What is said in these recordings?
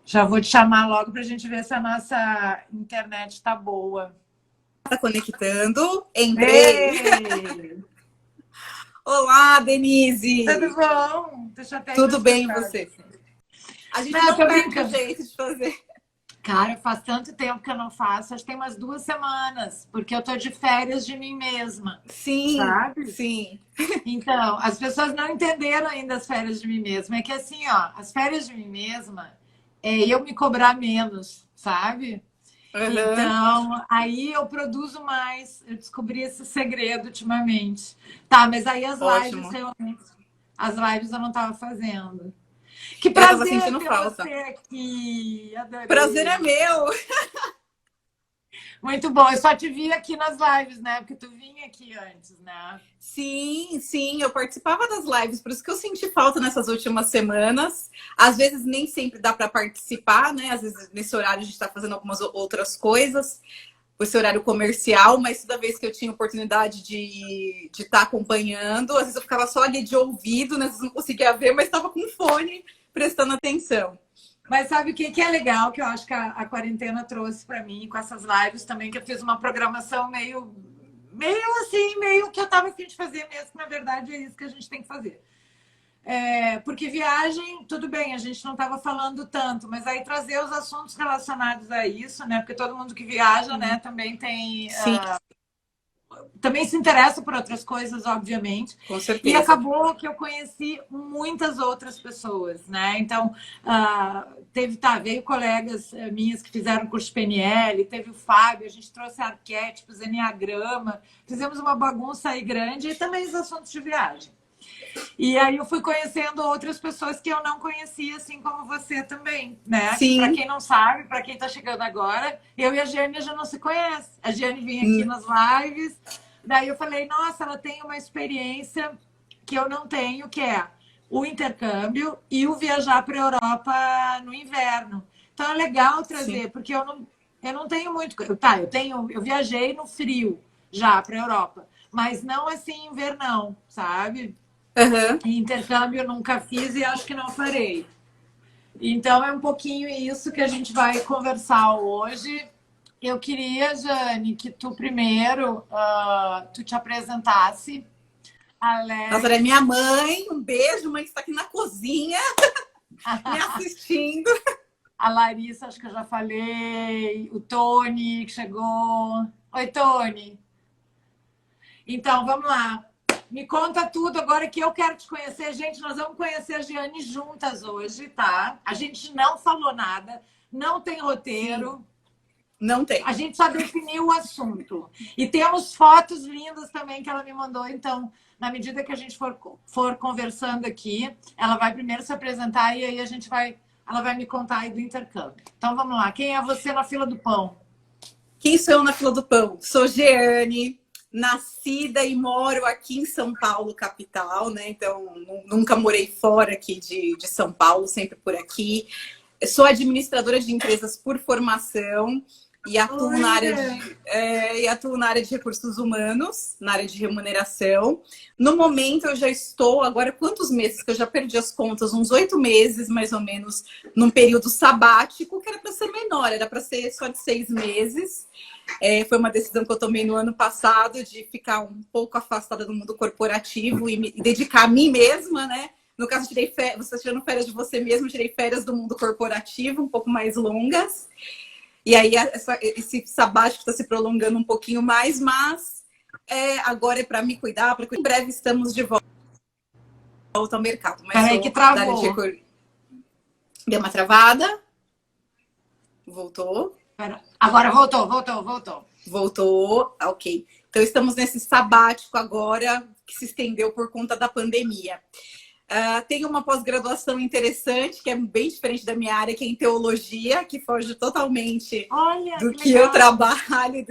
Já vou te chamar logo para a gente ver se a nossa internet está boa. Tá conectando. Entrei. Olá, Denise. Tudo bom? Deixa eu até Tudo bem, e você? A gente não perde o jeito de fazer. Cara, faz tanto tempo que eu não faço. Acho que tem umas 2 semanas, porque eu tô de férias de mim mesma. Sim, sabe? sim. Então, as pessoas não entenderam ainda as férias de mim mesma. É que assim, ó, as férias de mim mesma é eu me cobrar menos, sabe? Então, aí eu produzo mais. Eu descobri esse segredo ultimamente. Tá, mas aí as lives, realmente, as lives eu não estava fazendo. Que prazer ter falta. você aqui. Adorei. Prazer é meu. Muito bom. Eu só te vi aqui nas lives, né? Porque tu vinha aqui antes, né? Sim, sim. Eu participava das lives, por isso que eu senti falta nessas últimas semanas. Às vezes nem sempre dá para participar, né? Às vezes nesse horário a gente está fazendo algumas outras coisas, esse horário comercial, mas toda vez que eu tinha oportunidade de estar acompanhando, às vezes eu ficava só ali de ouvido, né? Às vezes não conseguia ver, mas estava com fone prestando atenção. Mas sabe o que é legal, que eu acho que a quarentena trouxe para mim, com essas lives também, que eu fiz uma programação meio assim, meio que eu estava a fim de fazer mesmo, que na verdade é isso que a gente tem que fazer. Porque viagem, tudo bem, a gente não estava falando tanto, mas aí trazer os assuntos relacionados a isso, né? Porque todo mundo que viaja, né, também tem... também se interessa por outras coisas, obviamente. Com certeza. E acabou que eu conheci muitas outras pessoas, né? Então, veio colegas minhas que fizeram curso PNL, teve o Fábio, a gente trouxe arquétipos, enneagrama, fizemos uma bagunça aí grande e também os assuntos de viagem. E aí eu fui conhecendo outras pessoas que eu não conhecia, assim como você também, né? Para quem não sabe, para quem está chegando agora, eu e a Giane já não se conhece. A Giane vinha aqui nas lives, daí eu falei, nossa, ela tem uma experiência que eu não tenho, que é o intercâmbio e o viajar para a Europa no inverno. Então é legal trazer, porque eu não tenho muito... Eu viajei no frio já para a Europa, mas não assim invernão, sabe? Intercâmbio eu nunca fiz e acho que não farei. Então é um pouquinho isso que a gente vai conversar hoje. Eu queria, Jane, que tu primeiro tu te apresentasse. Nossa, ela é minha mãe. Um beijo, mãe que está aqui na cozinha me assistindo. A Larissa, acho que eu já falei. O Tony, que chegou. Oi, Tony. Então, vamos lá. Me conta tudo agora que eu quero te conhecer. Gente, nós vamos conhecer a Giane juntas hoje, tá? A gente não falou nada, não tem roteiro. Sim. Não tem. A gente só definiu o assunto. E temos fotos lindas também que ela me mandou. Então, na medida que a gente for conversando aqui, ela vai primeiro se apresentar e aí ela vai me contar aí do intercâmbio. Então, vamos lá. Quem é você na fila do pão? Quem sou eu na fila do pão? Sou Giane. Nascida e moro aqui em São Paulo, capital, né? Então, nunca morei fora aqui de São Paulo, sempre por aqui. Eu sou administradora de empresas por formação e atuo na área de recursos humanos, na área de remuneração. No momento, eu já estou, agora, quantos meses que eu já perdi as contas? Uns 8 meses, mais ou menos, num período sabático, que era para ser menor, era para ser só de 6 meses. Foi uma decisão que eu tomei no ano passado de ficar um pouco afastada do mundo corporativo e me dedicar a mim mesma, né? No caso, você está tirando férias de você mesmo, eu tirei férias do mundo corporativo, um pouco mais longas. E aí, esse sabático está se prolongando um pouquinho mais, mas agora é para me cuidar, para que em breve estamos de volta ao mercado. Mas peraí que travou. Deu uma travada? Voltou? Agora voltou. Voltou, ok. Então, estamos nesse sabático agora, que se estendeu por conta da pandemia. Tenho uma pós-graduação interessante, que é bem diferente da minha área, que é em teologia, que foge totalmente do que eu trabalho e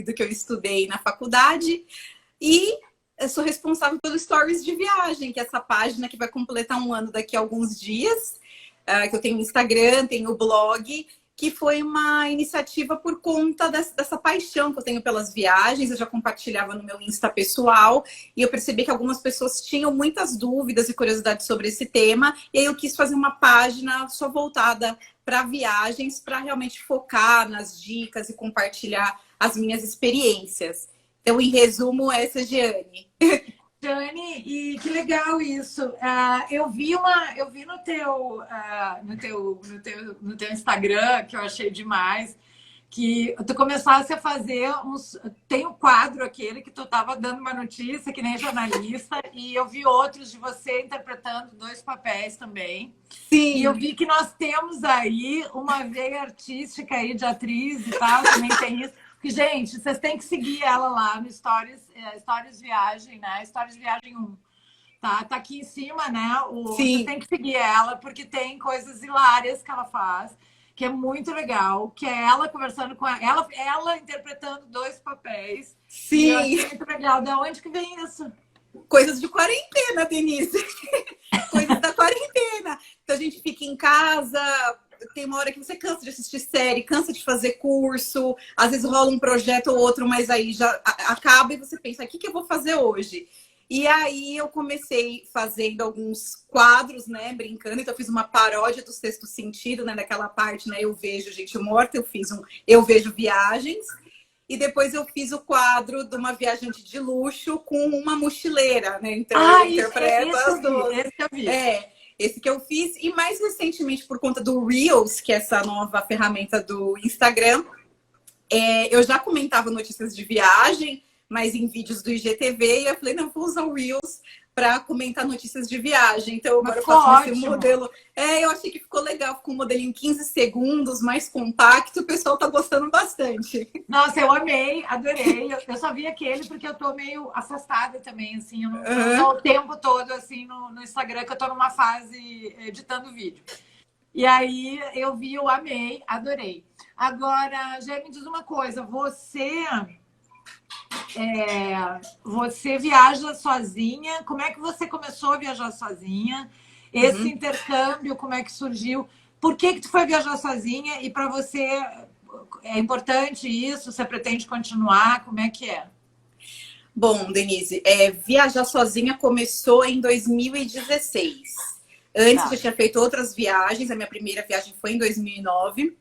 do que eu estudei na faculdade. E eu sou responsável pelo Stories de Viagem, que é essa página que vai completar 1 ano daqui a alguns dias, que eu tenho Instagram, tenho blog, que foi uma iniciativa por conta dessa paixão que eu tenho pelas viagens. Eu já compartilhava no meu Insta pessoal e eu percebi que algumas pessoas tinham muitas dúvidas e curiosidades sobre esse tema. E aí eu quis fazer uma página só voltada para viagens, para realmente focar nas dicas e compartilhar as minhas experiências. Então, em resumo, essa é a Jeane. Jane, e que legal isso. Eu vi no teu Instagram, que eu achei demais, que tu começasse a fazer uns. Tem um quadro aquele que tu estava dando uma notícia, que nem jornalista, e eu vi outros de você interpretando 2 papéis também. Sim. E eu vi que nós temos aí uma veia artística aí de atriz e tal, também tem isso. Porque, gente, vocês têm que seguir ela lá no Stories Viagem, né? Stories Viagem 1. Tá aqui em cima, né? Vocês têm que seguir ela, porque tem coisas hilárias que ela faz, que é muito legal, que é ela conversando com ela interpretando 2 papéis. Sim. Eu achei muito legal. Da onde que vem isso? Coisas de quarentena, Denise. Coisas da quarentena. Então a gente fica em casa, tem uma hora que você cansa de assistir série, cansa de fazer curso, às vezes rola um projeto ou outro, mas aí já acaba e você pensa, o que eu vou fazer hoje? E aí eu comecei fazendo alguns quadros, né, brincando, então eu fiz uma paródia do Sexto Sentido, né, daquela parte, né, eu vejo gente morta, eu fiz eu vejo viagens, e depois eu fiz o quadro de uma viajante de luxo com uma mochileira, né, então eu interpreto as duas. Esse eu vi. Esse que eu fiz, e mais recentemente por conta do Reels, que é essa nova ferramenta do Instagram, eu já comentava notícias de viagem, mas em vídeos do IGTV, e eu falei, não, vou usar o Reels para comentar notícias de viagem. Então agora eu faço esse modelo. Eu achei que ficou legal, ficou um modelinho em 15 segundos, mais compacto, o pessoal tá gostando bastante. Nossa, eu amei, adorei. Eu só vi aquele porque eu tô meio afastada também, assim, eu não tô o tempo todo assim no Instagram, que eu tô numa fase editando vídeo. E aí eu vi, eu amei, adorei. Agora, já me diz uma coisa, você viaja sozinha? Como é que você começou a viajar sozinha? Esse intercâmbio, como é que surgiu? Por que tu foi viajar sozinha? E para você é importante isso? Você pretende continuar? Como é que é? Bom, Denise, viajar sozinha começou em 2016. Antes eu tinha feito outras viagens, a minha primeira viagem foi em 2009.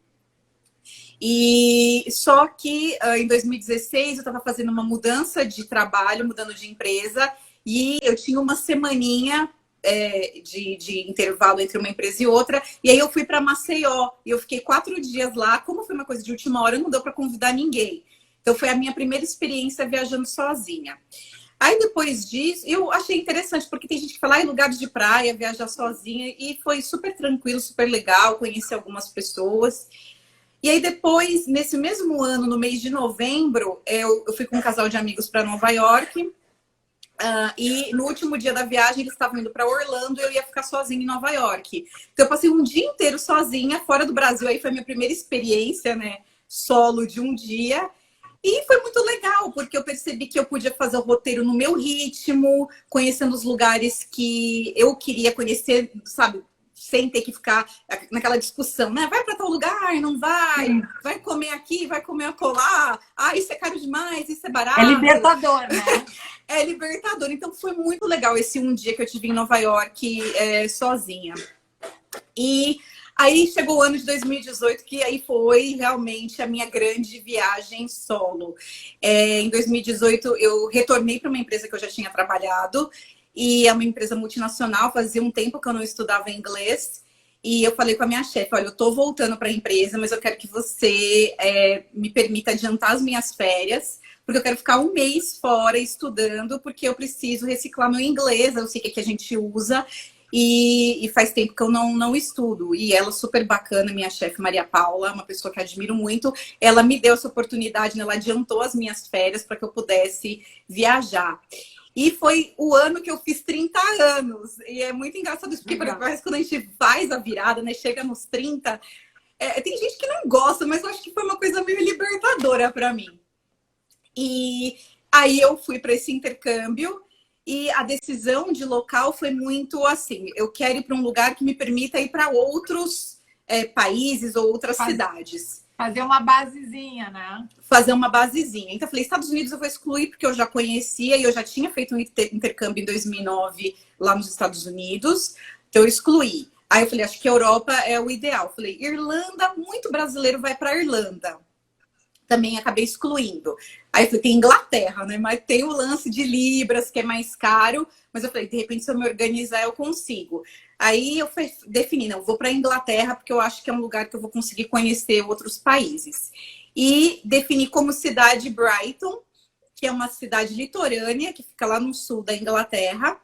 E só que em 2016 eu estava fazendo uma mudança de trabalho, mudando de empresa, e eu tinha uma semaninha de intervalo entre uma empresa e outra, e aí eu fui para Maceió, e eu fiquei 4 dias lá. Como foi uma coisa de última hora, não deu para convidar ninguém. Então foi a minha primeira experiência viajando sozinha. Aí depois disso, eu achei interessante, porque tem gente que fala em lugares de praia, viajar sozinha, e foi super tranquilo, super legal, conheci algumas pessoas. E aí depois, nesse mesmo ano, no mês de novembro, eu fui com um casal de amigos para Nova York. E no último dia da viagem, eles estavam indo para Orlando e eu ia ficar sozinha em Nova York. Então eu passei um dia inteiro sozinha, fora do Brasil. Aí foi a minha primeira experiência, né, solo de um dia. E foi muito legal, porque eu percebi que eu podia fazer o roteiro no meu ritmo, conhecendo os lugares que eu queria conhecer, sabe? Sem ter que ficar naquela discussão, né? Vai para tal lugar, não vai? Sim. Vai comer aqui, vai comer acolá. Isso é caro demais, isso é barato. É libertador, né? É libertador. Então foi muito legal esse um dia que eu tive em Nova York sozinha. E aí chegou o ano de 2018, que aí foi realmente a minha grande viagem solo. Em 2018 eu retornei para uma empresa que eu já tinha trabalhado. E é uma empresa multinacional, fazia um tempo que eu não estudava inglês. E eu falei com a minha chefe, olha, eu tô voltando para a empresa, mas eu quero que você me permita adiantar as minhas férias, porque eu quero ficar um mês fora estudando, porque eu preciso reciclar meu inglês, eu sei o que a gente usa, e faz tempo que eu não estudo. E ela, super bacana, minha chefe Maria Paula, uma pessoa que admiro muito, ela me deu essa oportunidade, né? Ela adiantou as minhas férias para que eu pudesse viajar. E foi o ano que eu fiz 30 anos. E é muito engraçado isso, porque parece que quando a gente faz a virada, né? Chega nos 30, tem gente que não gosta, mas eu acho que foi uma coisa meio libertadora para mim. E aí eu fui para esse intercâmbio e a decisão de local foi muito assim, eu quero ir para um lugar que me permita ir para outros países ou outras cidades. Fazer uma basezinha, né? Fazer uma basezinha. Então, eu falei, Estados Unidos eu vou excluir, porque eu já conhecia e eu já tinha feito um intercâmbio em 2009 lá nos Estados Unidos. Então, eu excluí. Aí eu falei, acho que a Europa é o ideal. Falei, Irlanda, muito brasileiro vai para Irlanda. Também acabei excluindo. Aí eu falei, tem Inglaterra, né? Mas tem o lance de libras, que é mais caro. Mas eu falei, de repente, se eu me organizar, eu consigo. Aí eu defini, não, vou para Inglaterra, porque eu acho que é um lugar que eu vou conseguir conhecer outros países. E defini como cidade Brighton, que é uma cidade litorânea, que fica lá no sul da Inglaterra.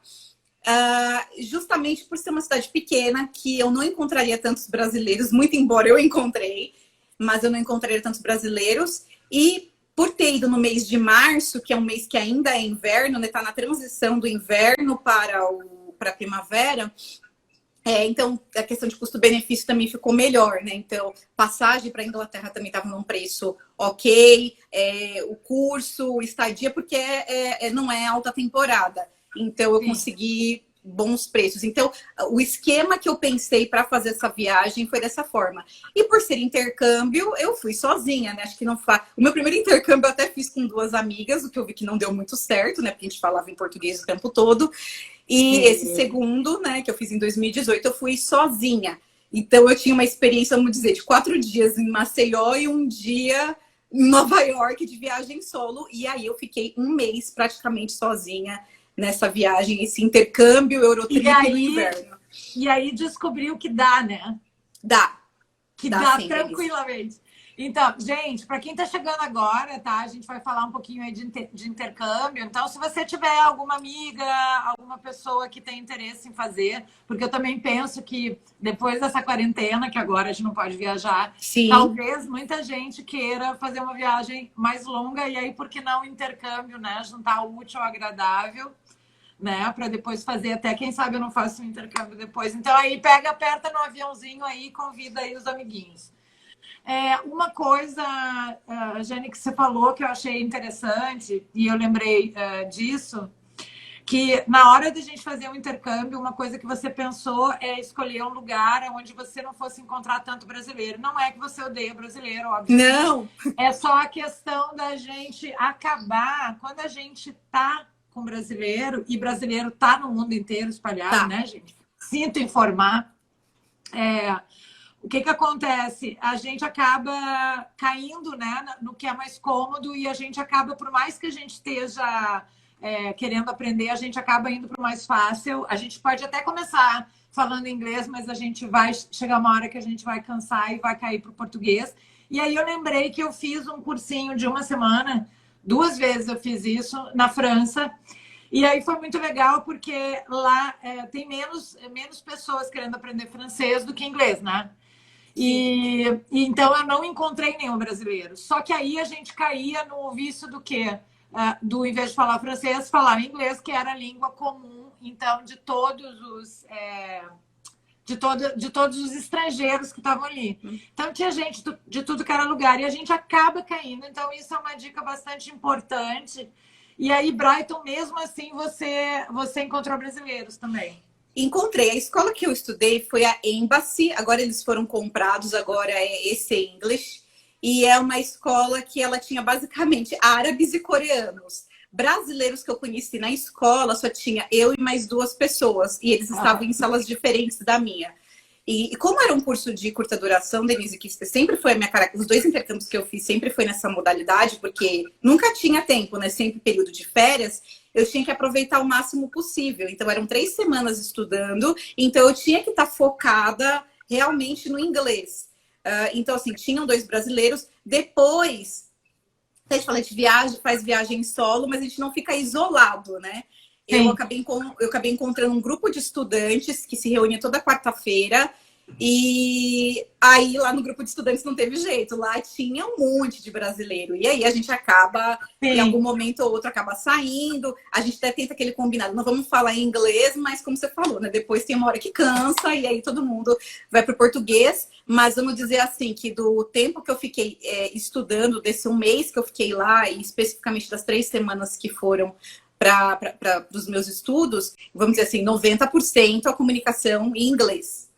Justamente por ser uma cidade pequena, que eu não encontraria tantos brasileiros, muito embora eu encontrei, mas eu não encontraria tantos brasileiros. E por ter ido no mês de março, que é um mês que ainda é inverno, né? Tá na transição do inverno para a primavera. Então, a questão de custo-benefício também ficou melhor, né? Então, passagem para a Inglaterra também estava num preço ok, o curso, estadia, porque não é alta temporada. Então, eu consegui bons preços. Então, o esquema que eu pensei para fazer essa viagem foi dessa forma. E por ser intercâmbio, eu fui sozinha, né? Acho que não faz. O meu primeiro intercâmbio eu até fiz com 2 amigas, o que eu vi que não deu muito certo, né? Porque a gente falava em português o tempo todo. E esse segundo, né, que eu fiz em 2018, eu fui sozinha. Então, eu tinha uma experiência, vamos dizer, de 4 dias em Maceió e 1 dia em Nova York de viagem solo. E aí eu fiquei 1 mês praticamente sozinha nessa viagem, esse intercâmbio Eurotrip no inverno. E aí descobriu que dá, né? Dá. Que dá tranquilamente. Então, gente, para quem está chegando agora, tá? A gente vai falar um pouquinho aí de intercâmbio. Então, se você tiver alguma amiga, alguma pessoa que tem interesse em fazer, porque eu também penso que depois dessa quarentena, que agora a gente não pode viajar, talvez muita gente queira fazer uma viagem mais longa, e aí, por que não intercâmbio, né? Juntar o útil ao agradável, né? Para depois fazer, até quem sabe eu não faço um intercâmbio depois. Então, aí aperta no aviãozinho aí e convida aí os amiguinhos. Uma coisa, Jane, que você falou que eu achei interessante, e eu lembrei disso, que na hora de a gente fazer um intercâmbio, uma coisa que você pensou é escolher um lugar onde você não fosse encontrar tanto brasileiro. Não é que você odeia brasileiro, óbvio. Não! É só a questão da gente acabar, quando a gente tá com brasileiro, e brasileiro tá no mundo inteiro espalhado, né, gente? Sinto informar. O que acontece? A gente acaba caindo, né, no que é mais cômodo, e a gente acaba, por mais que a gente esteja querendo aprender, a gente acaba indo para o mais fácil. A gente pode até começar falando inglês, mas a gente vai chegar uma hora que a gente vai cansar e vai cair para o português. E aí eu lembrei que eu fiz um cursinho de 1 semana, 2 vezes eu fiz isso na França. E aí foi muito legal, porque lá tem menos pessoas querendo aprender francês do que inglês, né? E então eu não encontrei nenhum brasileiro. Só que aí a gente caía no vício do quê? Do, em vez de falar francês, falar inglês, que era a língua comum, então, de todos os estrangeiros que estavam ali. Então tinha gente de tudo que era lugar, e a gente acaba caindo. Então isso é uma dica bastante importante. E aí, Brighton, mesmo assim, você encontrou brasileiros também? Encontrei. A escola que eu estudei foi a Embassy. Agora eles foram comprados, agora é EC English. E é uma escola que ela tinha basicamente árabes e coreanos. Brasileiros que eu conheci na escola só tinha eu e mais 2 pessoas. E eles estavam em salas diferentes da minha. E como era um curso de curta duração, Denise, que sempre foi a minha cara, os 2 intercâmbios que eu fiz sempre foi nessa modalidade, porque nunca tinha tempo, né? Sempre período de férias, eu tinha que aproveitar o máximo possível. Então, eram 3 semanas estudando, então eu tinha que estar focada realmente no inglês. Então, assim, tinham 2 brasileiros. Depois, a gente fala de viagem, faz viagem solo, mas a gente não fica isolado, né? Eu acabei encontrando um grupo de estudantes que se reunia toda quarta-feira. E aí, lá no grupo de estudantes não teve jeito. Lá tinha um monte de brasileiro. E aí, a gente acaba, em algum momento ou outro, acaba saindo. A gente até tenta aquele combinado. Não vamos falar em inglês, mas como você falou, né? Depois tem uma hora que cansa. E aí, todo mundo vai para o português. Mas vamos dizer assim, que do tempo que eu fiquei estudando, desse 1 mês que eu fiquei lá, e especificamente das 3 semanas que foram para os meus estudos, vamos dizer assim, 90% a comunicação em inglês.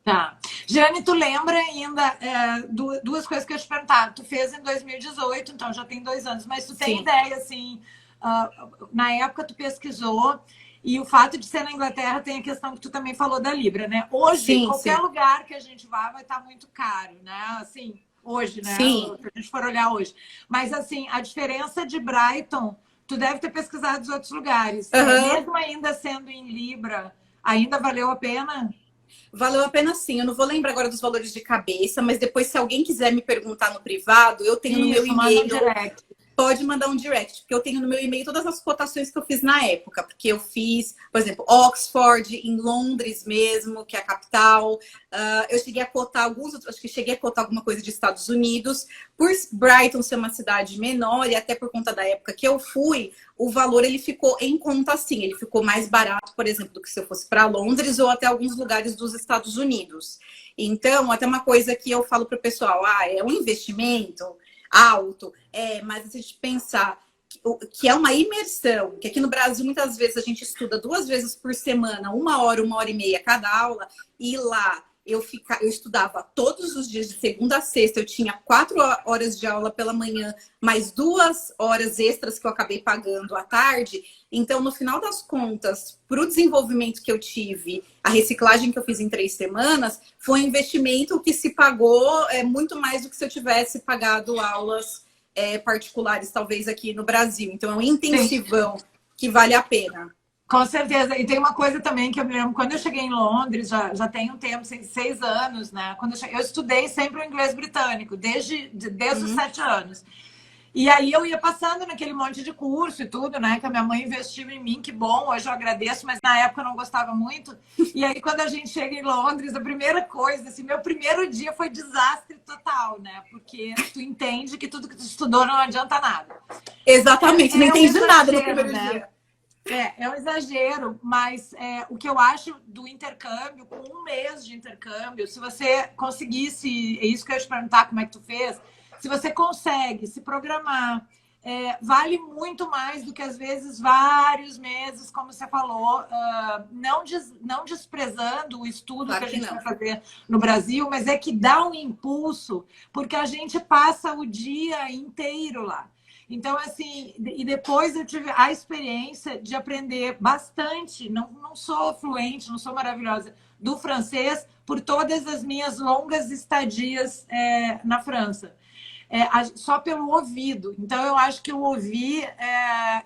Tá. Jane, tu lembra ainda 2 coisas que eu te perguntava. Tu fez em 2018, então já tem 2 anos, mas tu tem ideia, assim, na época tu pesquisou E o fato de ser na Inglaterra tem a questão que tu também falou da Libra, né? Hoje, Sim, qualquer sim. lugar que a gente vá vai estar muito caro, né? Assim, hoje, né? Sim. Se a gente for olhar hoje. Mas, assim, a diferença de Brighton, tu deve ter pesquisado os outros lugares. Aham. Mesmo ainda sendo em Libra, ainda valeu a pena? Valeu a pena sim. Eu não vou lembrar agora dos valores de cabeça, mas depois, se alguém quiser me perguntar no privado, eu tenho no meu Isso, manda um e-mail. direct. Pode mandar um direct, porque eu tenho no meu e-mail todas as cotações que eu fiz na época, porque eu fiz, por exemplo, Oxford, em Londres mesmo, que é a capital. Eu cheguei a cotar acho que cheguei a cotar alguma coisa de Estados Unidos. Por Brighton ser uma cidade menor, e até por conta da época que eu fui, o valor ele ficou em conta assim, ele ficou mais barato, por exemplo, do que se eu fosse para Londres ou até alguns lugares dos Estados Unidos. Então, até uma coisa que eu falo para o pessoal, é um investimento alto, mas se a gente pensar que é uma imersão, que aqui no Brasil muitas vezes a gente estuda 2 vezes por semana, 1 hora e meia cada aula, e lá eu estudava todos os dias de segunda a sexta, eu tinha 4 horas de aula pela manhã, mais 2 horas extras que eu acabei pagando à tarde. Então, no final das contas, para o desenvolvimento que eu tive, a reciclagem que eu fiz em 3 semanas, foi um investimento que se pagou muito mais do que se eu tivesse pagado aulas particulares, talvez aqui no Brasil. Então, é um intensivão que vale a pena. Com certeza. E tem uma coisa também que eu me lembro, quando eu cheguei em Londres, já tem um tempo, 6 anos, né? Quando eu estudei sempre o inglês britânico, desde os 7 anos. E aí eu ia passando naquele monte de curso e tudo, né? Que a minha mãe investiu em mim, que bom, hoje eu agradeço, mas na época eu não gostava muito. E aí, quando a gente chega em Londres, a primeira coisa, assim, meu primeiro dia foi desastre total, né? Porque tu entende que tudo que tu estudou não adianta nada. Exatamente, não entendi nada no primeiro dia. É um exagero, mas o que eu acho do intercâmbio, com 1 mês de intercâmbio, se você conseguisse, é isso que eu ia te perguntar, como é que tu fez, se você consegue se programar, vale muito mais do que, às vezes, vários meses, como você falou, não desprezando o estudo Claro que a que gente não. vai fazer no Brasil, mas é que dá um impulso, porque a gente passa o dia inteiro lá. Então, assim, e depois eu tive a experiência de aprender bastante, não sou fluente, não sou maravilhosa, do francês por todas as minhas longas estadias na França. Só pelo ouvido. Então, eu acho que o ouvir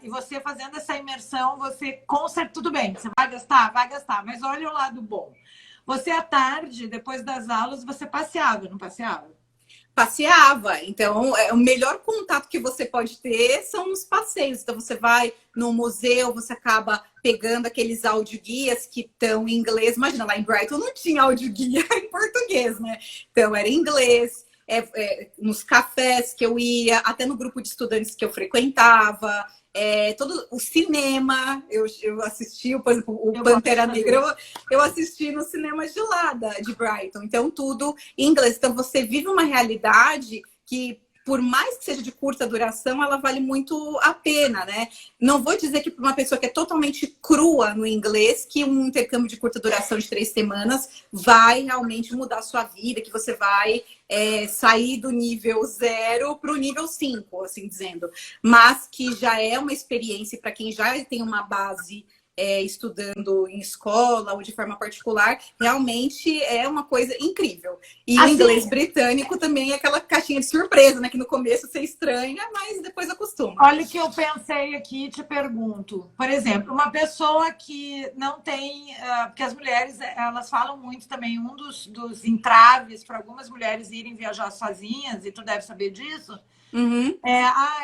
e você fazendo essa imersão, você conserta tudo bem. Você vai gastar? Vai gastar, mas olha o lado bom. Você, à tarde, depois das aulas, você passeava, não passeava? Passeava. Então, o melhor contato que você pode ter são os passeios. Então, você vai no museu, você acaba pegando aqueles audioguias que estão em inglês. Imagina, lá em Brighton não tinha audioguia em português, né? Então, era em inglês. Nos cafés que eu ia, até no grupo de estudantes que eu frequentava, todo o cinema, eu assisti, por exemplo, o Pantera Negra, eu assisti no cinema de lá, de Brighton. Então, tudo em inglês. Então, você vive uma realidade que, por mais que seja de curta duração, ela vale muito a pena, né? Não vou dizer que para uma pessoa que é totalmente crua no inglês, que um intercâmbio de curta duração de 3 semanas vai realmente mudar a sua vida, que você vai sair do nível 0 para o nível 5, assim dizendo. Mas que já é uma experiência para quem já tem uma base estudando em escola ou de forma particular, realmente é uma coisa incrível. E assim, o inglês britânico também é aquela caixinha de surpresa, né? Que no começo você estranha, mas depois acostuma. Olha o que eu pensei aqui e te pergunto. Por exemplo, uma pessoa que não tem... porque as mulheres, elas falam muito também, um dos entraves para algumas mulheres irem viajar sozinhas, e tu deve saber disso,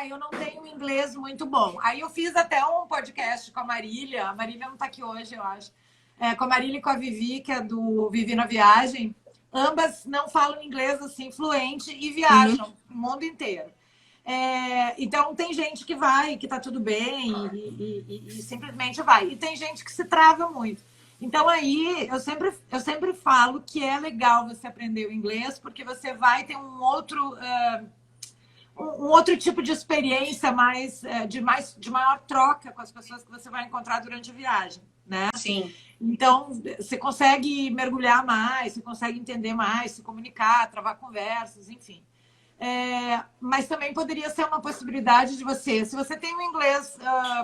eu não tenho inglês muito bom. Aí eu fiz até um podcast com a Marília não está aqui hoje, eu acho, com a Marília e com a Vivi, que é do Vivi na Viagem. Ambas não falam inglês assim fluente e viajam o mundo inteiro. Então tem gente que vai, que tá tudo bem e simplesmente vai. E tem gente que se trava muito. Então aí eu sempre falo que é legal você aprender o inglês, porque você vai ter um outro tipo de experiência de maior troca com as pessoas que você vai encontrar durante a viagem, né? Sim. Então, você consegue mergulhar mais, você consegue entender mais, se comunicar, travar conversas, enfim. Mas também poderia ser uma possibilidade de você, se você tem um inglês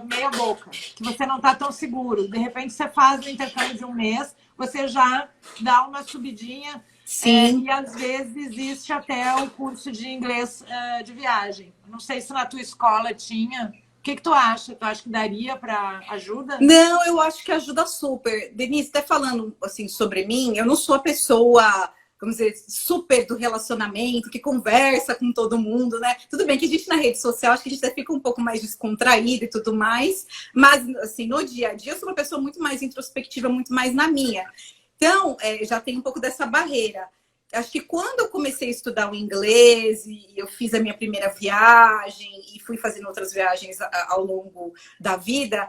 meia boca, que você não está tão seguro, de repente você faz o intercâmbio de um mês, você já dá uma subidinha. Sim. E às vezes existe até o curso de inglês de viagem. Não sei se na tua escola tinha. O que tu acha? Tu acha que daria para ajuda? Não, eu acho que ajuda super. Denise, até falando assim sobre mim, eu não sou a pessoa, vamos dizer, super do relacionamento, que conversa com todo mundo, né? Tudo bem que a gente na rede social, acho que a gente até fica um pouco mais descontraído e tudo mais, mas assim, no dia a dia eu sou uma pessoa muito mais introspectiva, muito mais na minha. Então, já tem um pouco dessa barreira. Acho que quando eu comecei a estudar o inglês e eu fiz a minha primeira viagem e fui fazendo outras viagens ao longo da vida,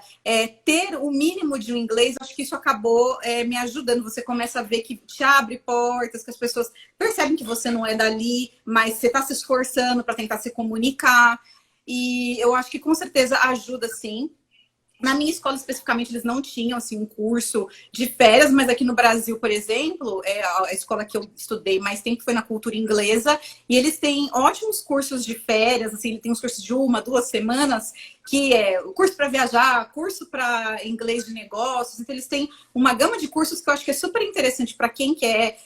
ter o mínimo de um inglês, acho que isso acabou me ajudando. Você começa a ver que te abre portas, que as pessoas percebem que você não é dali, mas você está se esforçando para tentar se comunicar. E eu acho que com certeza ajuda, sim. Na minha escola, especificamente, eles não tinham assim, um curso de férias, mas aqui no Brasil, por exemplo, a escola que eu estudei mais tempo foi na cultura inglesa, e eles têm ótimos cursos de férias, assim, tem uns cursos de 1, 2 semanas, que é o curso para viajar, curso para inglês de negócios, então eles têm uma gama de cursos que eu acho que é super interessante para quem quer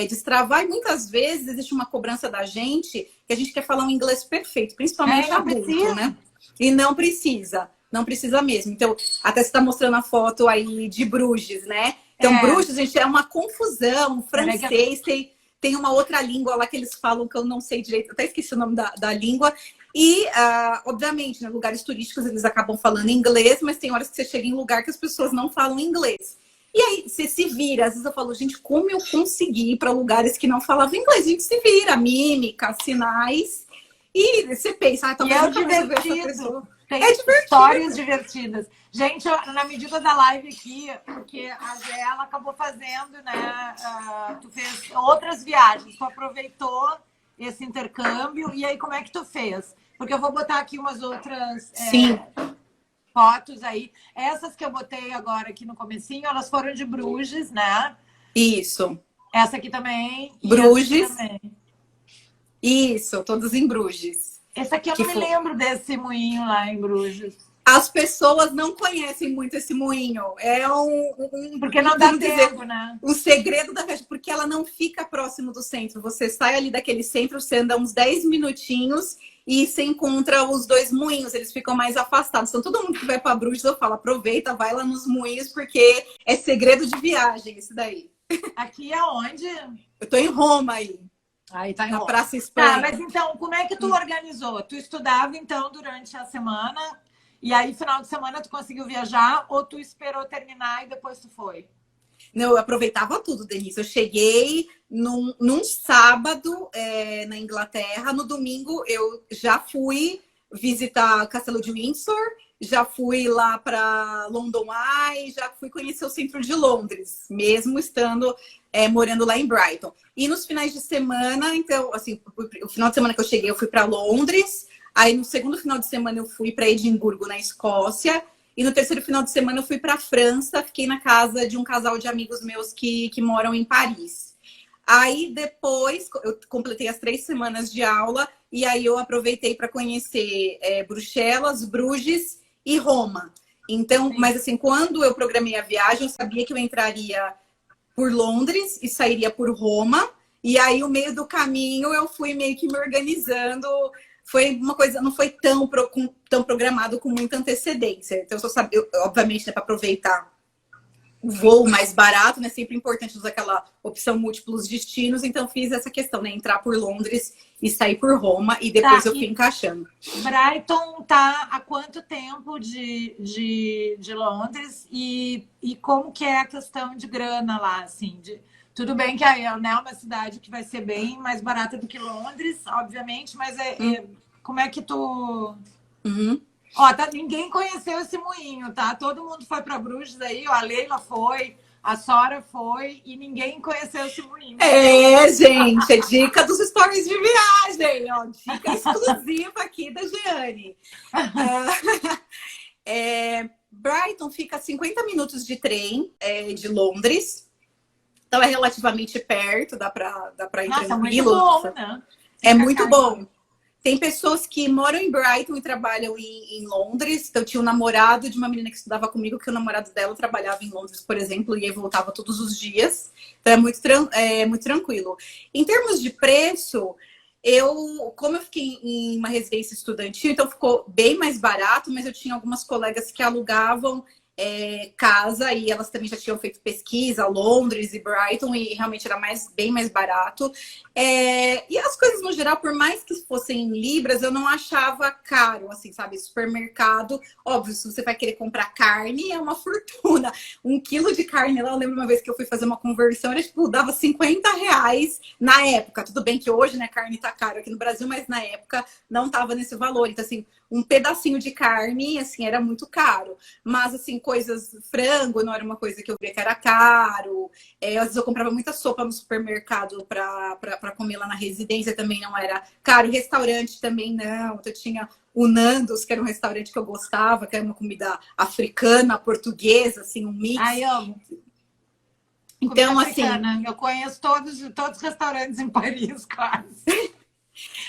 destravar, e muitas vezes existe uma cobrança da gente que a gente quer falar um inglês perfeito, principalmente adulto, né? E não precisa. Não precisa mesmo. Então, até você está mostrando a foto aí de Bruges, né? Então, Bruges, gente, é uma confusão. Francês, tem uma outra língua lá que eles falam que eu não sei direito. Eu até esqueci o nome da língua. E, obviamente, né, lugares turísticos eles acabam falando inglês, mas tem horas que você chega em lugar que as pessoas não falam inglês. E aí, você se vira. Às vezes eu falo, gente, como eu consegui ir para lugares que não falavam inglês? A gente se vira, mímica, sinais. E você pensa, talvez eu divertido. Tem divertido. Histórias divertidas. Gente, na medida da live aqui, porque a Gé, ela acabou fazendo, né? Tu fez outras viagens, tu aproveitou esse intercâmbio, e aí como é que tu fez? Porque eu vou botar aqui umas outras fotos aí. Essas que eu botei agora aqui no comecinho, elas foram de Bruges, né? Isso. Essa aqui também. Bruges. Essa aqui também. Isso, todos em Bruges. Esse aqui eu não me lembro desse moinho lá em Bruges. As pessoas não conhecem muito esse moinho. É porque não dá tempo, né? Um segredo da festa, porque ela não fica próximo do centro. Você sai ali daquele centro, você anda uns 10 minutinhos e você encontra os dois moinhos. Eles ficam mais afastados. Então, todo mundo que vai para Bruges, eu falo, aproveita, vai lá nos moinhos, porque é segredo de viagem isso daí. Aqui é onde? Eu tô em Roma aí. Aí tá em Roma. Praça Espanha. Tá, mas então, como é que tu organizou? Tu estudava, então, durante a semana, e aí, final de semana, tu conseguiu viajar, ou tu esperou terminar e depois tu foi? Não, eu aproveitava tudo, Denise. Eu cheguei num sábado na Inglaterra. No domingo, eu já fui visitar o Castelo de Windsor, já fui lá para London Eye, já fui conhecer o centro de Londres, mesmo estando morando lá em Brighton. E nos finais de semana, então, assim, o final de semana que eu cheguei, eu fui para Londres. Aí no segundo final de semana eu fui para Edimburgo, na Escócia. E no terceiro final de semana eu fui para a França. Fiquei na casa de um casal de amigos meus que moram em Paris. Aí depois eu completei as 3 semanas de aula. E aí eu aproveitei para conhecer Bruxelas, Bruges e Roma. Então, mas assim, quando eu programei a viagem, eu sabia que eu entraria por Londres e sairia por Roma. E aí, no meio do caminho, eu fui meio que me organizando. Foi uma coisa, não foi tão programado com muita antecedência. Então, eu só sabia, obviamente, né, para aproveitar o voo mais barato, né? Sempre importante usar aquela opção múltiplos destinos. Então, fiz essa questão, né? Entrar por Londres e sair por Roma. E depois eu fui encaixando. Brighton tá há quanto tempo de Londres? E como que é a questão de grana lá, assim? Tudo bem que é uma cidade que vai ser bem mais barata do que Londres, obviamente, mas como é que tu... Ó, ninguém conheceu esse moinho, tá? Todo mundo foi para Bruges aí, ó, a Leila foi, a Sora foi, e ninguém conheceu esse moinho. Gente, é dica dos stories de viagem, ó, dica exclusiva aqui da Jeane. Brighton fica a 50 minutos de trem de Londres. Então é relativamente perto, dá pra ir tranquilo. Muito bom, né? É muito bom. Tem pessoas que moram em Brighton e trabalham em Londres. Então, eu tinha um namorado de uma menina que estudava comigo, que o namorado dela trabalhava em Londres, por exemplo, e aí voltava todos os dias. Então, é muito tranquilo. Em termos de preço, como eu fiquei em uma residência estudantil, então ficou bem mais barato, mas eu tinha algumas colegas que alugavam casa e elas também já tinham feito pesquisa, Londres e Brighton, e realmente era bem mais barato. E as coisas no geral, por mais que fossem em libras, eu não achava caro, assim, sabe? Supermercado, óbvio, se você vai querer comprar carne, é uma fortuna. 1 quilo de carne lá, eu lembro uma vez que eu fui fazer uma conversão, era tipo, dava R$ 50 na época. Tudo bem que hoje, né, carne tá caro aqui no Brasil, mas na época não tava nesse valor. Então, assim, um pedacinho de carne, assim, era muito caro. Mas, assim, coisas, frango não era uma coisa que eu via que era caro. Às vezes eu comprava muita sopa no supermercado para comer lá na residência, também não era caro. Restaurante também não. Então, eu tinha o Nandos, que era um restaurante que eu gostava, que era uma comida africana, portuguesa, assim, um mix. Ai, amo. Então, assim, assim... eu conheço todos os restaurantes em Paris, quase.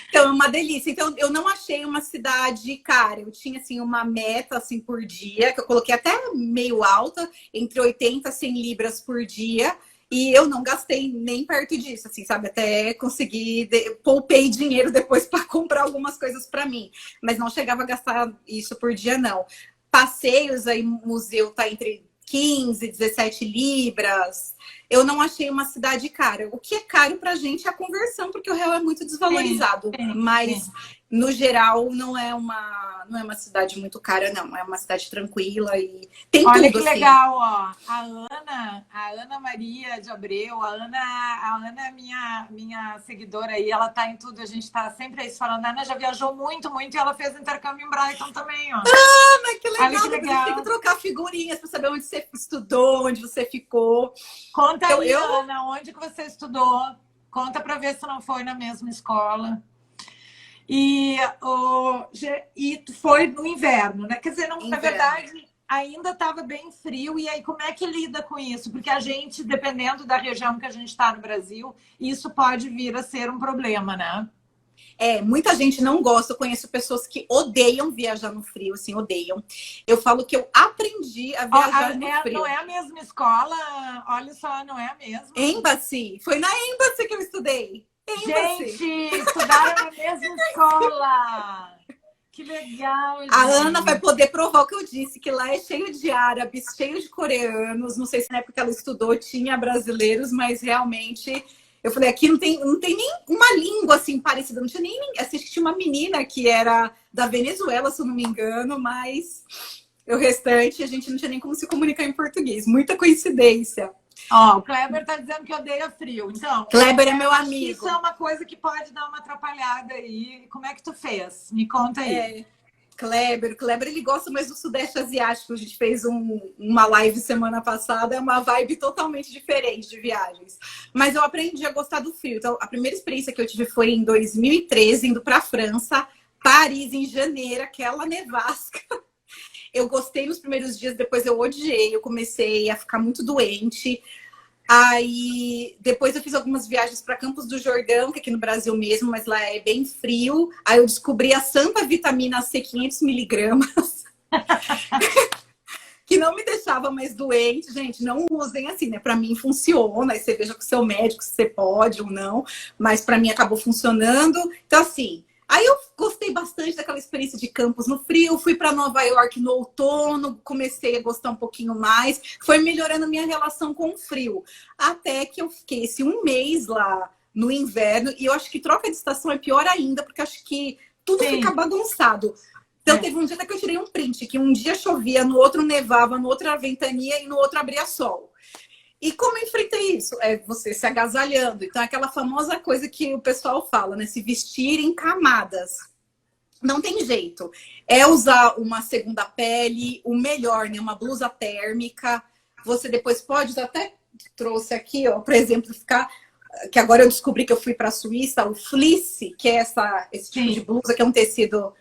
Então, é uma delícia. Então, eu não achei uma cidade cara. Eu tinha, assim, uma meta, assim, por dia, que eu coloquei até meio alta, entre 80 e 100 libras por dia. E eu não gastei nem perto disso, assim, sabe? Até consegui, poupei dinheiro depois para comprar algumas coisas para mim. Mas não chegava a gastar isso por dia, não. Passeios aí, museu tá entre 15, 17 libras. Eu não achei uma cidade cara. O que é caro pra gente é a conversão, porque o real é muito desvalorizado. Mas, no geral, não é uma cidade muito cara, não. É uma cidade tranquila e tem Olha tudo, que assim. legal, ó. A Ana Maria de Abreu, a Ana é minha seguidora aí, ela tá em tudo, a gente tá sempre aí falando. A Ana já viajou muito, muito, e ela fez intercâmbio em Brighton também, ó. Ana, que legal! Olha que legal. A gente tem que trocar figurinhas para saber onde você estudou, onde você ficou. Conta aí, Ana, onde que você estudou? Conta para ver se não foi na mesma escola. E foi no inverno, né? Quer dizer, não, na verdade, ainda estava bem frio. E aí, como é que lida com isso? Porque a gente, dependendo da região que a gente está no Brasil, isso pode vir a ser um problema, né? Muita gente não gosta. Eu conheço pessoas que odeiam viajar no frio, assim, odeiam. Eu falo que eu aprendi a viajar no frio. Não é a mesma escola? Olha só, não é a mesma. Embassy. Foi na Embassy que eu estudei. Gente, estudaram na mesma escola. Que legal, gente. A Ana vai poder provar o que eu disse, que lá é cheio de árabes, cheio de coreanos. Não sei se na época que ela estudou tinha brasileiros, mas realmente... Eu falei, aqui não tem nem uma língua assim parecida. Não tinha nem... Assim, acho que tinha uma menina que era da Venezuela, se eu não me engano, mas o restante a gente não tinha nem como se comunicar em português. Muita coincidência. Ó, o Kleber tá dizendo que odeia frio. Então, Kleber é meu amigo. Isso é uma coisa que pode dar uma atrapalhada aí. Como é que tu fez? Me conta aí. Kleber, ele gosta mais do Sudeste Asiático. A gente fez uma live semana passada, é uma vibe totalmente diferente de viagens. Mas eu aprendi a gostar do frio. Então, a primeira experiência que eu tive foi em 2013, indo para a França, Paris, em janeiro, aquela nevasca. Eu gostei nos primeiros dias, depois eu odiei, eu comecei a ficar muito doente. Aí, depois eu fiz algumas viagens para Campos do Jordão, que é aqui no Brasil mesmo, mas lá é bem frio. Aí eu descobri a santa vitamina C 500 miligramas, que não me deixava mais doente. Gente, não usem assim, né? Para mim funciona, aí você veja com o seu médico se você pode ou não, mas para mim acabou funcionando. Então, assim... Aí eu gostei bastante daquela experiência de campus no frio, fui para Nova York no outono, comecei a gostar um pouquinho mais, foi melhorando a minha relação com o frio. Até que eu fiquei esse um mês lá no inverno, e eu acho que troca de estação é pior ainda, porque eu acho que tudo fica bagunçado. Então teve um dia até que eu tirei um print, que um dia chovia, no outro nevava, no outro era ventania e no outro abria sol. E como eu enfrentei isso? É você se agasalhando. Então, é aquela famosa coisa que o pessoal fala, né? Se vestir em camadas. Não tem jeito. É usar uma segunda pele, o melhor, né? Uma blusa térmica. Você depois pode usar, até trouxe aqui, ó, para exemplificar, que agora eu descobri que eu fui para a Suíça, o fleece, que é esse tipo de blusa, que é um tecido...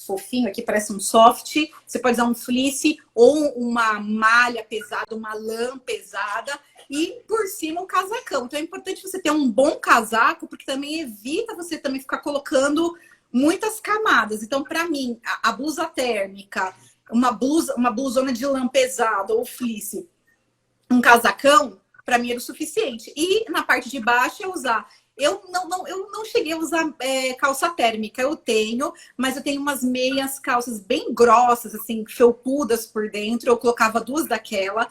fofinho aqui, parece um soft. Você pode usar um fleece ou uma malha pesada, uma lã pesada. e por cima um casacão. Então é importante você ter um bom casaco, porque também evita você também ficar colocando muitas camadas. Então, para mim, a blusa térmica, uma blusona de lã pesada ou fleece, um casacão, para mim era o suficiente. E na parte de baixo eu usar. Eu não cheguei a usar calça térmica, eu tenho, mas eu tenho umas meias calças bem grossas, assim, felpudas por dentro. Eu colocava 2 daquela.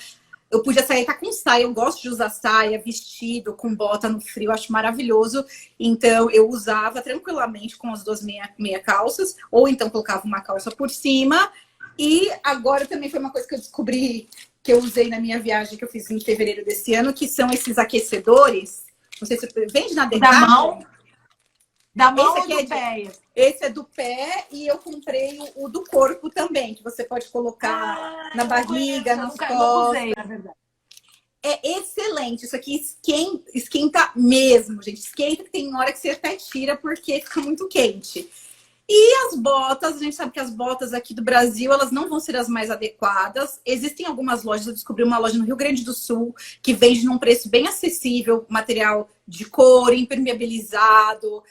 Eu podia sair até com saia, eu gosto de usar saia, vestido, com bota no frio, acho maravilhoso. Então eu usava tranquilamente com as 2 meia calças, ou então colocava uma calça por cima. E agora também foi uma coisa que eu descobri, que eu usei na minha viagem que eu fiz em fevereiro desse ano, que são esses aquecedores. Não sei se vende na Decathlon. Da mão ou do pé? Esse é do pé e eu comprei o do corpo também, que você pode colocar na barriga, nas costas. Na verdade. É excelente. Isso aqui esquenta mesmo, gente. Esquenta que tem hora que você até tira porque fica muito quente. E as botas, a gente sabe que as botas aqui do Brasil, elas não vão ser as mais adequadas. Existem algumas lojas, eu descobri uma loja no Rio Grande do Sul, que vende num preço bem acessível, material de couro, impermeabilizado,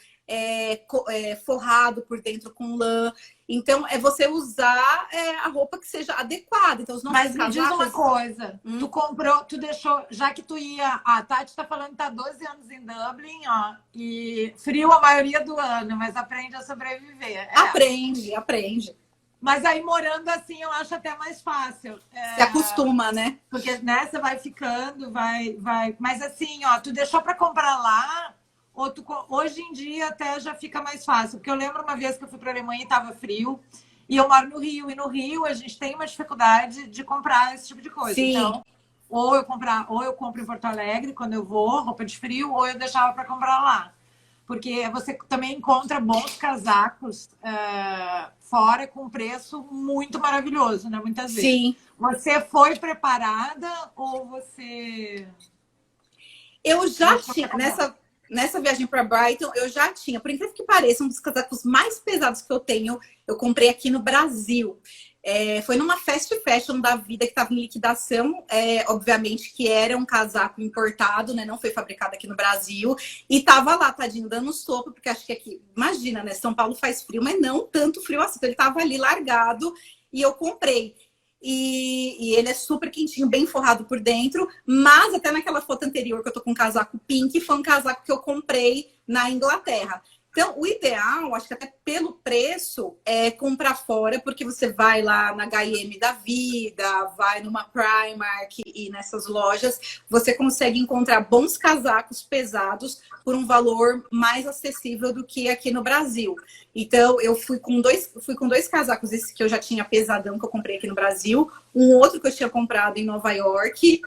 forrado por dentro com lã. Então, é você usar a roupa que seja adequada. Então, os nossos Mas me diz uma coisa, tu comprou, tu deixou, já que tu ia... A Tati tá falando que tá 12 anos em Dublin, ó, e frio a maioria do ano, mas aprende a sobreviver. Aprende. Mas aí, morando assim, eu acho até mais fácil. Se acostuma, né? Porque, né, você vai ficando, vai... Mas assim, ó, tu deixou para comprar lá... Hoje em dia até já fica mais fácil, porque eu lembro uma vez que eu fui para a Alemanha e estava frio, e eu moro no Rio, e no Rio a gente tem uma dificuldade de comprar esse tipo de coisa. Sim. Então, ou eu compro em Porto Alegre quando eu vou, roupa de frio, ou eu deixava para comprar lá. Porque você também encontra bons casacos fora com preço muito maravilhoso, né? Muitas vezes. Sim. Você foi preparada ou você... Eu já tinha, nessa viagem para Brighton, eu já tinha, por incrível que pareça, um dos casacos mais pesados que eu tenho, eu comprei aqui no Brasil. Foi numa fast fashion da vida que estava em liquidação, obviamente que era um casaco importado, né? Não foi fabricado aqui no Brasil. E tava lá, tadinho, dando sopa, porque acho que aqui, imagina, né? São Paulo faz frio, mas não tanto frio assim. Então ele tava ali largado e eu comprei. E ele é super quentinho, bem forrado por dentro. Mas até naquela foto anterior que eu tô com um casaco pink, foi um casaco que eu comprei na Inglaterra. Então, o ideal, acho que até pelo preço, é comprar fora, porque você vai lá na H&M da vida, vai numa Primark e nessas lojas, você consegue encontrar bons casacos pesados por um valor mais acessível do que aqui no Brasil. Então, eu fui com dois casacos, esse que eu já tinha pesadão, que eu comprei aqui no Brasil, um outro que eu tinha comprado em Nova York,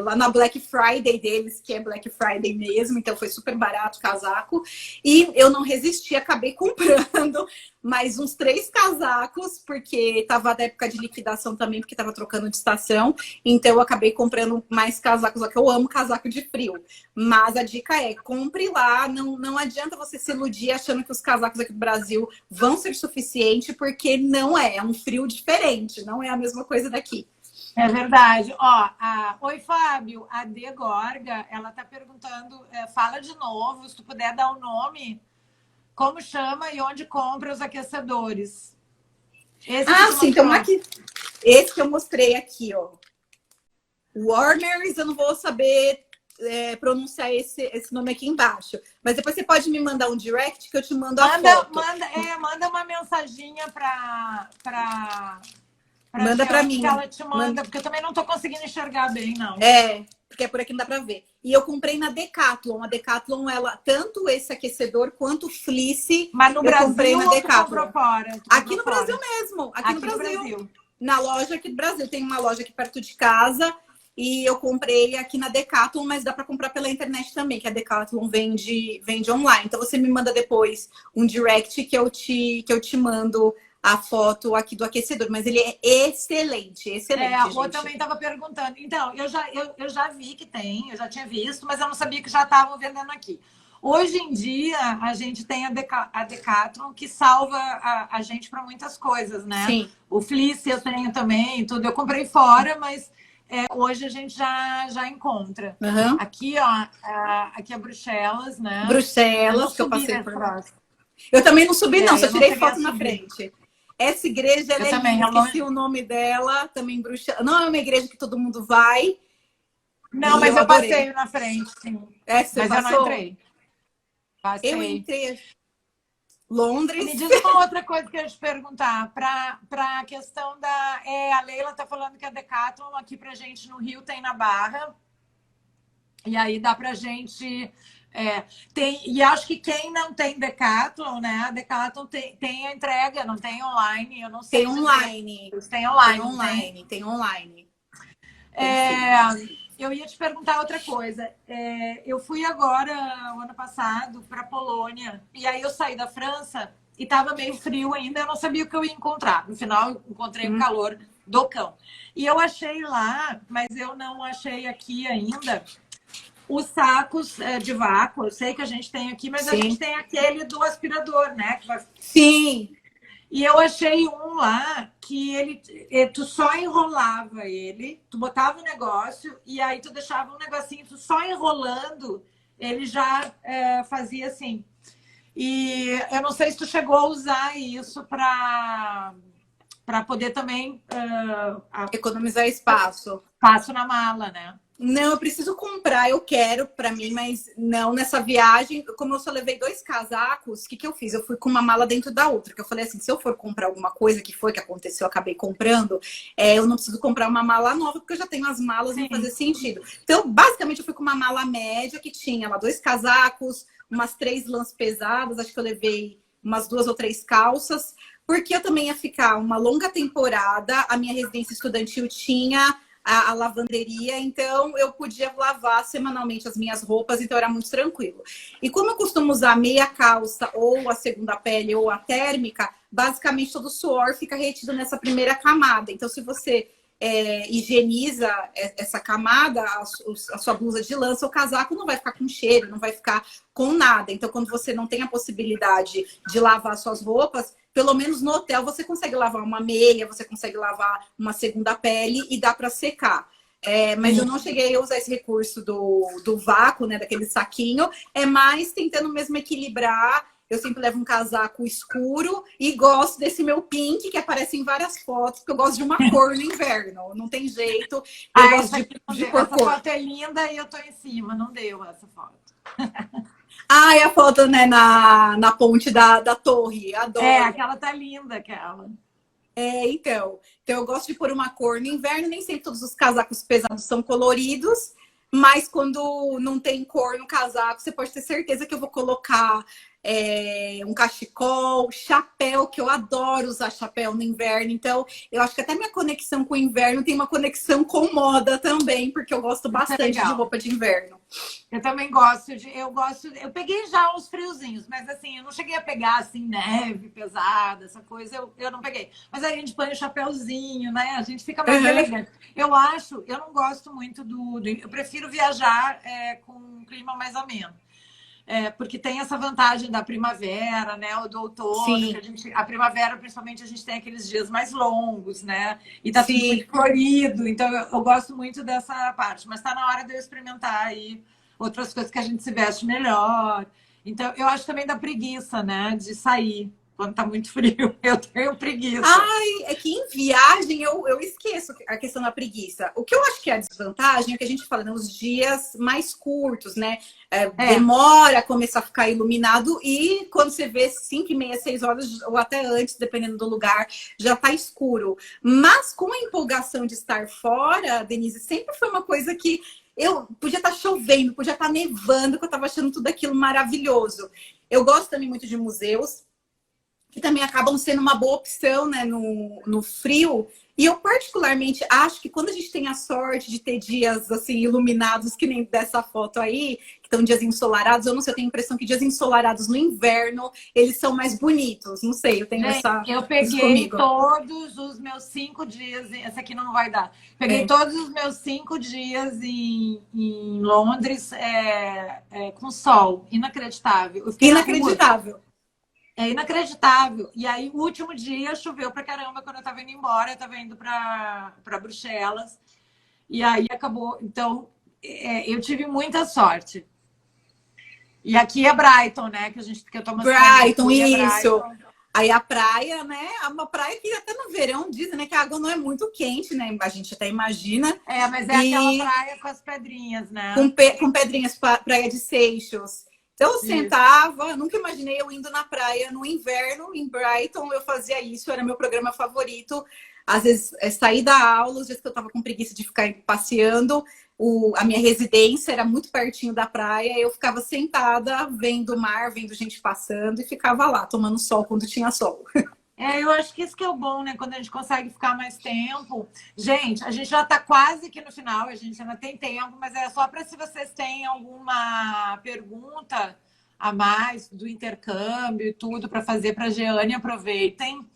lá na Black Friday deles, que é Black Friday mesmo, então foi super barato o casaco. E eu não resisti, acabei comprando mais uns 3 casacos, porque tava na época de liquidação também, porque tava trocando de estação. Então eu acabei comprando mais casacos, só que eu amo casaco de frio. Mas a dica é, compre lá, não adianta você se iludir achando que os casacos aqui do Brasil vão ser suficiente, porque não é um frio diferente, não é a mesma coisa daqui. É verdade. Ó, Oi, Fábio, a D Gorga, ela tá perguntando, fala de novo, se tu puder dar o nome, como chama e onde compra os aquecedores. Sim, então aqui, esse que eu mostrei aqui, ó. Warmers, eu não vou saber pronunciar esse nome aqui embaixo. Mas depois você pode me mandar um direct que eu te mando a foto. Manda uma mensaginha para manda para mim. Que ela te manda, porque eu também não tô conseguindo enxergar bem, não. Porque por aqui não dá para ver. E eu comprei na Decathlon. A Decathlon, ela, tanto esse aquecedor quanto o fleece, mas no Brasil, comprei na Decathlon. Aqui no Brasil mesmo. Aqui no Brasil. Na loja aqui do Brasil. Tem uma loja aqui perto de casa e eu comprei aqui na Decathlon, mas dá para comprar pela internet também, que a Decathlon vende online. Então você me manda depois um direct que eu te mando a foto aqui do aquecedor, mas ele é excelente, excelente, gente. Eu também estava perguntando. Então, eu já vi que tem, eu já tinha visto, mas eu não sabia que já estavam vendendo aqui. Hoje em dia, a gente tem a Decathlon que salva a gente para muitas coisas, né? Sim. O fleece eu tenho também, tudo. Eu comprei fora, mas hoje a gente já encontra. Uhum. Aqui, ó, aqui é Bruxelas, né? Bruxelas, que eu passei por lá. Eu também não subi, não, só eu não tirei cheguei a foto na subir. frente. Essa igreja, ela Eu é também, linda, é longe. esqueci o nome dela, também Bruxelas. Não é uma igreja que todo mundo vai. Não, e mas eu adorei. passei na frente, sim. Você Mas passou? eu não entrei. Passei. Eu entrei. Londres. Me diz uma outra coisa que eu ia te perguntar. Para a questão da... a Leila está falando que a Decathlon aqui pra gente no Rio tem na Barra. E aí dá pra gente... e acho que quem não tem Decathlon, né? A Decathlon tem a entrega, não tem online. Eu não sei Tem se online. tem online. Tem online, tem online. Eu ia te perguntar outra coisa. Eu fui agora, o ano passado, para a Polônia. E aí eu saí da França e estava meio frio ainda. Eu não sabia o que eu ia encontrar. No final, eu encontrei o calor do cão. E eu achei lá, mas eu não achei aqui ainda, os sacos de vácuo. Eu sei que a gente tem aqui, mas a gente tem aquele do aspirador, né? Sim. E eu achei um lá que tu só enrolava ele, tu botava o negócio e aí tu deixava um negocinho, tu só enrolando, ele já fazia assim. E eu não sei se tu chegou a usar isso para poder também economizar espaço. Espaço na mala, né? Não, eu preciso comprar, eu quero para mim, mas não nessa viagem. Como eu só levei 2 casacos, o que eu fiz? Eu fui com uma mala dentro da outra, que eu falei assim, se eu for comprar alguma coisa que foi que aconteceu, eu acabei comprando, eu não preciso comprar uma mala nova, porque eu já tenho as malas, não fazia sentido. Então, basicamente, eu fui com uma mala média que tinha lá 2 casacos, umas 3 lãs pesadas, acho que eu levei umas 2 ou 3 calças, porque eu também ia ficar uma longa temporada, a minha residência estudantil tinha a lavanderia, então eu podia lavar semanalmente as minhas roupas, então era muito tranquilo. E como eu costumo usar meia calça, ou a segunda pele, ou a térmica, basicamente todo o suor fica retido nessa primeira camada. Então, se você higieniza essa camada, a sua blusa de lã, seu casaco não vai ficar com cheiro, não vai ficar com nada. Então, quando você não tem a possibilidade de lavar suas roupas, pelo menos no hotel você consegue lavar uma meia, você consegue lavar uma segunda pele e dá para secar. Mas eu não cheguei a usar esse recurso do vácuo, né, daquele saquinho. É mais tentando mesmo equilibrar. Eu sempre levo um casaco escuro e gosto desse meu pink, que aparece em várias fotos, porque eu gosto de uma cor no inverno. Não tem jeito. Eu gosto de cor. Essa foto é linda e eu tô em cima. Não deu essa foto. É a foto, né, na ponte da torre. Adoro. Aquela tá linda, aquela. Então eu gosto de pôr uma cor no inverno. Nem sempre todos os casacos pesados são coloridos, mas quando não tem cor no casaco, você pode ter certeza que eu vou colocar um cachecol, chapéu, que eu adoro usar chapéu no inverno. Então, eu acho que até minha conexão com o inverno tem uma conexão com moda também, porque eu gosto bastante de roupa de inverno. Eu também gosto eu peguei já uns friozinhos, mas assim, eu não cheguei a pegar assim neve pesada, essa coisa, eu não peguei. Mas aí a gente põe o chapéuzinho, né? A gente fica mais elegante. Eu não gosto muito eu prefiro viajar com um clima mais ameno. Porque tem essa vantagem da primavera, né? Ou do outono. Que a primavera, principalmente, a gente tem aqueles dias mais longos, né? E tá tudo muito florido. Então, eu gosto muito dessa parte. Mas tá na hora de eu experimentar aí outras coisas que a gente se veste melhor. Então, eu acho também da preguiça, né? De sair quando tá muito frio. Eu tenho preguiça. É que em viagem eu esqueço a questão da preguiça. O que eu acho que é a desvantagem é que a gente fala nos dias mais curtos, né? Demora a começar a ficar iluminado e quando você vê 5h30, 6 horas ou até antes, dependendo do lugar, já tá escuro. Mas com a empolgação de estar fora, Denise, sempre foi uma coisa que eu podia estar chovendo, podia estar nevando, que eu estava achando tudo aquilo maravilhoso. Eu gosto também muito de museus, que também acabam sendo uma boa opção, né, no frio. E eu particularmente acho que quando a gente tem a sorte de ter dias assim iluminados, que nem dessa foto aí, que estão dias ensolarados, eu não sei, eu tenho a impressão que dias ensolarados no inverno, eles são mais bonitos. Não sei, eu tenho Eu peguei todos os meus 5 dias, essa aqui não vai dar. Peguei todos os meus 5 dias em Londres com sol. Inacreditável. Inacreditável. É inacreditável. E aí, o último dia choveu pra caramba quando eu tava indo embora. Eu tava indo pra Bruxelas. E aí acabou. Então, eu tive muita sorte. E aqui é Brighton, né? Que eu tô mostrando Brighton, aqui, isso. Brighton. Aí a praia, né? É uma praia que até no verão dizem, né, que a água não é muito quente, né? A gente até imagina. Mas é aquela E praia com as pedrinhas, com, né? com pedrinhas, praia de Seixos. Então eu Isso. sentava, nunca imaginei eu indo na praia no inverno, em Brighton, eu fazia isso, era meu programa favorito. Às vezes sair da aula, às vezes que eu tava com preguiça de ficar passeando, a minha residência era muito pertinho da praia, eu ficava sentada, vendo o mar, vendo gente passando e ficava lá, tomando sol quando tinha sol. Eu acho que isso que é o bom, né? Quando a gente consegue ficar mais tempo. Gente, a gente já está quase aqui no final, a gente ainda tem tempo, mas é só para se vocês têm alguma pergunta a mais do intercâmbio e tudo para fazer para a Jeane, aproveitem.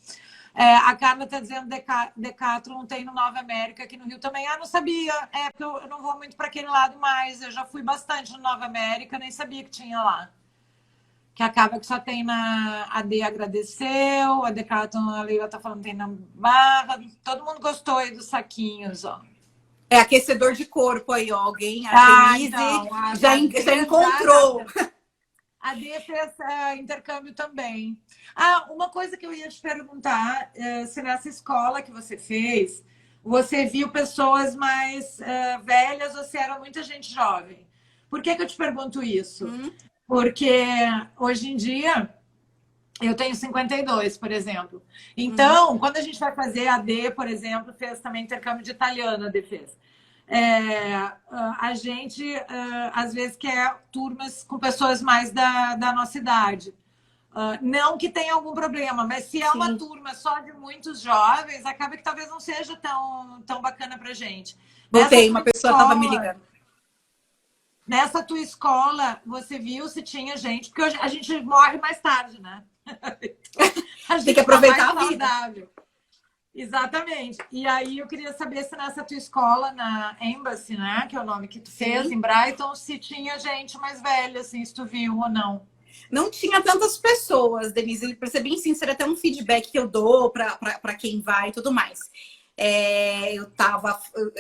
A Carla está dizendo Decathlon tem no Nova América, aqui no Rio também. Ah, não sabia. Porque eu não vou muito para aquele lado mais. Eu já fui bastante no Nova América, nem sabia que tinha lá. Que acaba que só tem na AD agradeceu, a Decathlon, a Leila tá falando tem na Barra, todo mundo gostou aí dos saquinhos, ó. É aquecedor de corpo aí, ó. Alguém, a Denise, Então, já encontrou. A D fez intercâmbio também. Uma coisa que eu ia te perguntar, se nessa escola que você fez, você viu pessoas mais velhas ou se era muita gente jovem? Por que eu te pergunto isso? Porque hoje em dia eu tenho 52, por exemplo. Então, quando a gente vai fazer a D, por exemplo, fez também intercâmbio de italiano, a D fez. A gente às vezes quer turmas com pessoas mais da nossa idade. Não que tenha algum problema, mas se é uma turma só de muitos jovens, acaba que talvez não seja tão bacana pra gente. Voltei, uma pessoa estava me ligando. Nessa tua escola, você viu se tinha gente, porque hoje a gente morre mais tarde, né? A gente tem que aproveitar tá a vida. Saudável. Exatamente. E aí eu queria saber se nessa tua escola, na Embassy, né? Que é o nome que tu fez, em Brighton, se tinha gente mais velha, assim, se tu viu ou não. Não tinha tantas pessoas, Denise. Para ser bem sincera, até um feedback que eu dou para quem vai e tudo mais.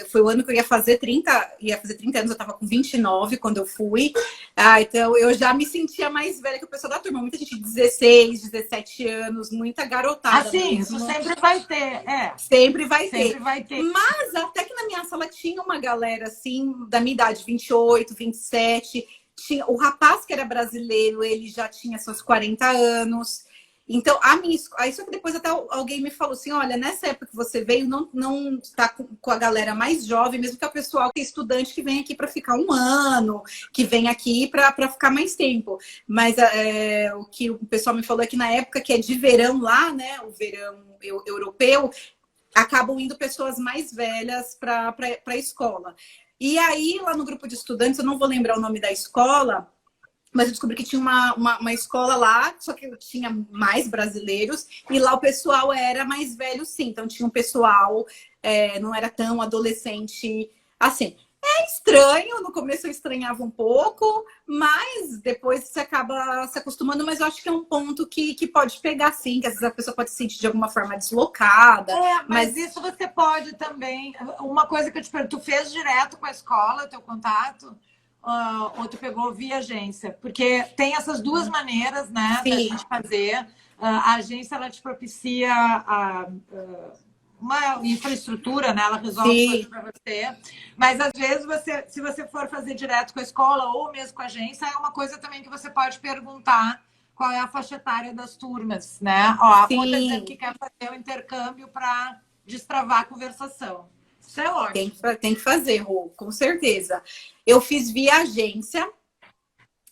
Foi o ano que eu ia fazer 30 anos, eu tava com 29 quando eu fui. Então eu já me sentia mais velha que o pessoal da turma, muita gente de 16, 17 anos, muita garotada. Sim, isso sempre vai ter, Sempre vai ter. Mas até que na minha sala tinha uma galera assim, da minha idade, 28, 27. O rapaz que era brasileiro, ele já tinha seus 40 anos. Então, aí só que depois até alguém me falou assim, olha, nessa época que você veio, não está com a galera mais jovem, mesmo que é o pessoal que é estudante que vem aqui para ficar um ano, que vem aqui para ficar mais tempo. Mas o que o pessoal me falou é que na época que é de verão lá, né, o verão europeu, acabam indo pessoas mais velhas para a escola. E aí, lá no grupo de estudantes, eu não vou lembrar o nome da escola, mas eu descobri que tinha uma escola lá, só que tinha mais brasileiros, e lá o pessoal era mais velho, sim. Então tinha um pessoal, não era tão adolescente assim. É estranho, no começo eu estranhava um pouco, mas depois você acaba se acostumando, mas eu acho que é um ponto que pode pegar, sim, que às vezes a pessoa pode se sentir de alguma forma deslocada. Mas isso você pode também. Uma coisa que eu te pergunto, tu fez direto com a escola, teu contato? Ou tu pegou via agência? Porque tem essas duas maneiras, né, da gente fazer. A agência, ela te propicia uma infraestrutura, né? Ela resolve coisas para você. Mas, às vezes, se você for fazer direto com a escola ou mesmo com a agência, é uma coisa também que você pode perguntar qual é a faixa etária das turmas, né? A Rô tá dizendo que quer fazer o intercâmbio para destravar a conversação. Isso é ótimo. Tem que fazer, Rô, com certeza. Eu fiz via agência.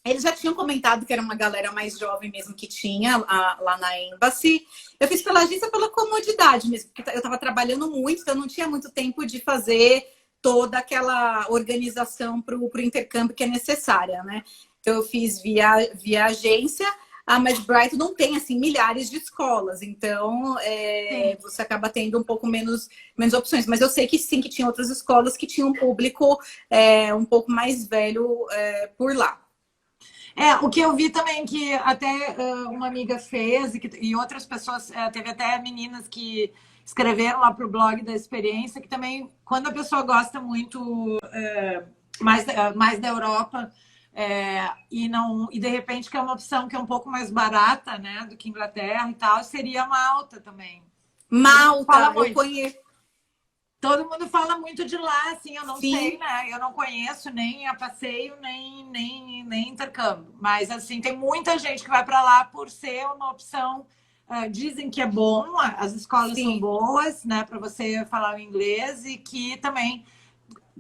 Eles já tinham comentado que era uma galera mais jovem mesmo que tinha lá na Embassy. Eu fiz pela agência pela comodidade mesmo, porque eu estava trabalhando muito, então não tinha muito tempo de fazer toda aquela organização para o intercâmbio que é necessária, né? Então eu fiz via agência. Mas Brighton não tem, assim, milhares de escolas. Então, você acaba tendo um pouco menos opções. Mas eu sei que sim, que tinha outras escolas que tinham um público um pouco mais velho por lá. O que eu vi também que até uma amiga fez e outras pessoas, teve até meninas que escreveram lá para o blog da experiência, que também, quando a pessoa gosta muito mais da Europa, e de repente que é uma opção que é um pouco mais barata, né, do que Inglaterra e tal, seria Malta também. Malta, eu conheço. Todo mundo fala muito de lá, assim, eu não Sim. sei, né? Eu não conheço nem a passeio, nem intercâmbio. Mas, assim, tem muita gente que vai para lá por ser uma opção. Dizem que é bom, as escolas Sim. são boas, né? Para você falar o inglês e que também,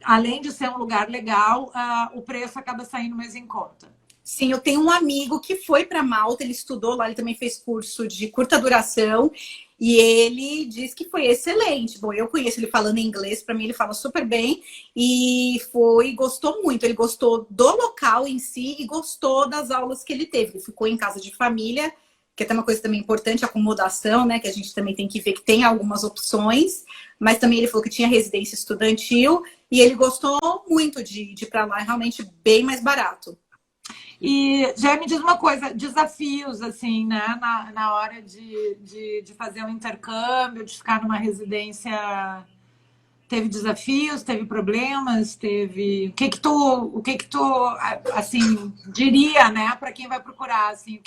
além de ser um lugar legal, o preço acaba saindo mais em conta. Sim, eu tenho um amigo que foi para Malta, ele estudou lá, ele também fez curso de curta duração e ele diz que foi excelente. Bom, eu conheço ele falando inglês, para mim ele fala super bem e gostou muito. Ele gostou do local em si e gostou das aulas que ele teve. Ele ficou em casa de família, que é até uma coisa também importante, acomodação, né? Que a gente também tem que ver que tem algumas opções, mas também ele falou que tinha residência estudantil e ele gostou muito de ir para lá, é realmente bem mais barato. E já me diz uma coisa, desafios, assim, né? Na hora de fazer um intercâmbio, de ficar numa residência, teve desafios, teve problemas, teve. O que que tu assim, diria, né, para quem vai procurar, assim,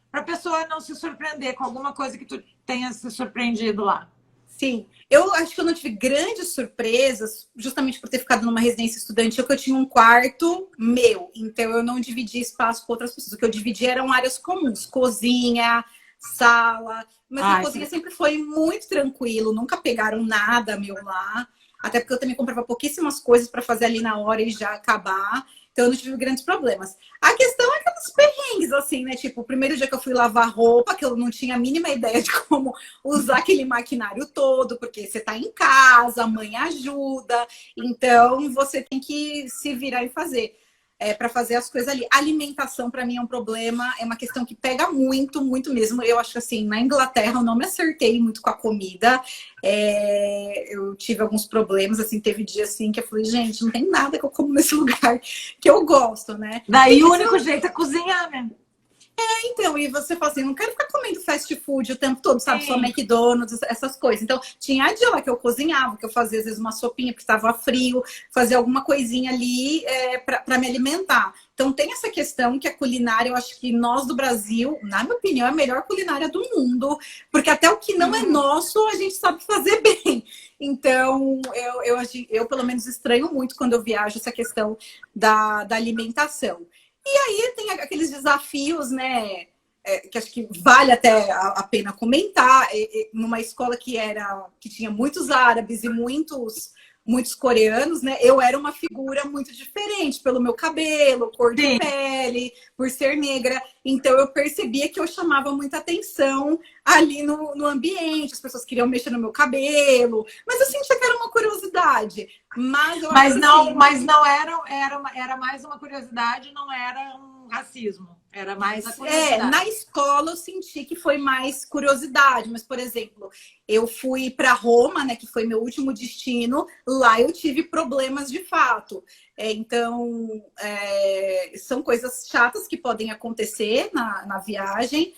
para a pessoa não se surpreender com alguma coisa que tu tenha se surpreendido lá? Sim, eu acho que eu não tive grandes surpresas, justamente por ter ficado numa residência estudantil, que eu tinha um quarto meu, então eu não dividi espaço com outras pessoas. O que eu dividi eram áreas comuns, cozinha, sala, mas a cozinha sempre foi muito tranquilo, nunca pegaram nada meu lá, até porque eu também comprava pouquíssimas coisas para fazer ali na hora e já acabar. Então, eu não tive grandes problemas. A questão é aqueles perrengues, assim, né? Tipo, o primeiro dia que eu fui lavar roupa, que eu não tinha a mínima ideia de como usar aquele maquinário todo, porque você tá em casa, a mãe ajuda, então você tem que se virar e fazer. Para fazer as coisas ali. Alimentação, para mim, é um problema, é uma questão que pega muito, muito mesmo. Eu acho que, assim, na Inglaterra eu não me acertei muito com a comida. Eu tive alguns problemas, assim, teve dia, assim, que eu falei, gente, não tem nada que eu como nesse lugar que eu gosto, né? Daí o único jeito é cozinhar, né? Então, e você fala assim, não quero ficar comendo fast food o tempo todo, sabe? Sim. Só McDonald's, essas coisas. Então, tinha dia lá que eu cozinhava, que eu fazia às vezes uma sopinha, porque estava frio, fazia alguma coisinha ali para me alimentar. Então, tem essa questão que a culinária, eu acho que nós do Brasil, na minha opinião, é a melhor culinária do mundo, porque até o que não é nosso, a gente sabe fazer bem. Então, eu pelo menos estranho muito quando eu viajo essa questão da alimentação. E aí tem aqueles desafios, né? Que acho que vale até a pena comentar. Numa escola que tinha muitos árabes e muitos coreanos, né? Eu era uma figura muito diferente pelo meu cabelo, cor de pele, por ser negra. Então eu percebia que eu chamava muita atenção ali no ambiente. As pessoas queriam mexer no meu cabelo, mas eu sentia que era uma curiosidade. Mas não era mais uma curiosidade, não era um racismo. Era mais a curiosidade. Na escola eu senti que foi mais curiosidade, mas, por exemplo, eu fui para Roma, né, que foi meu último destino, lá eu tive problemas de fato. Então, são coisas chatas que podem acontecer na viagem.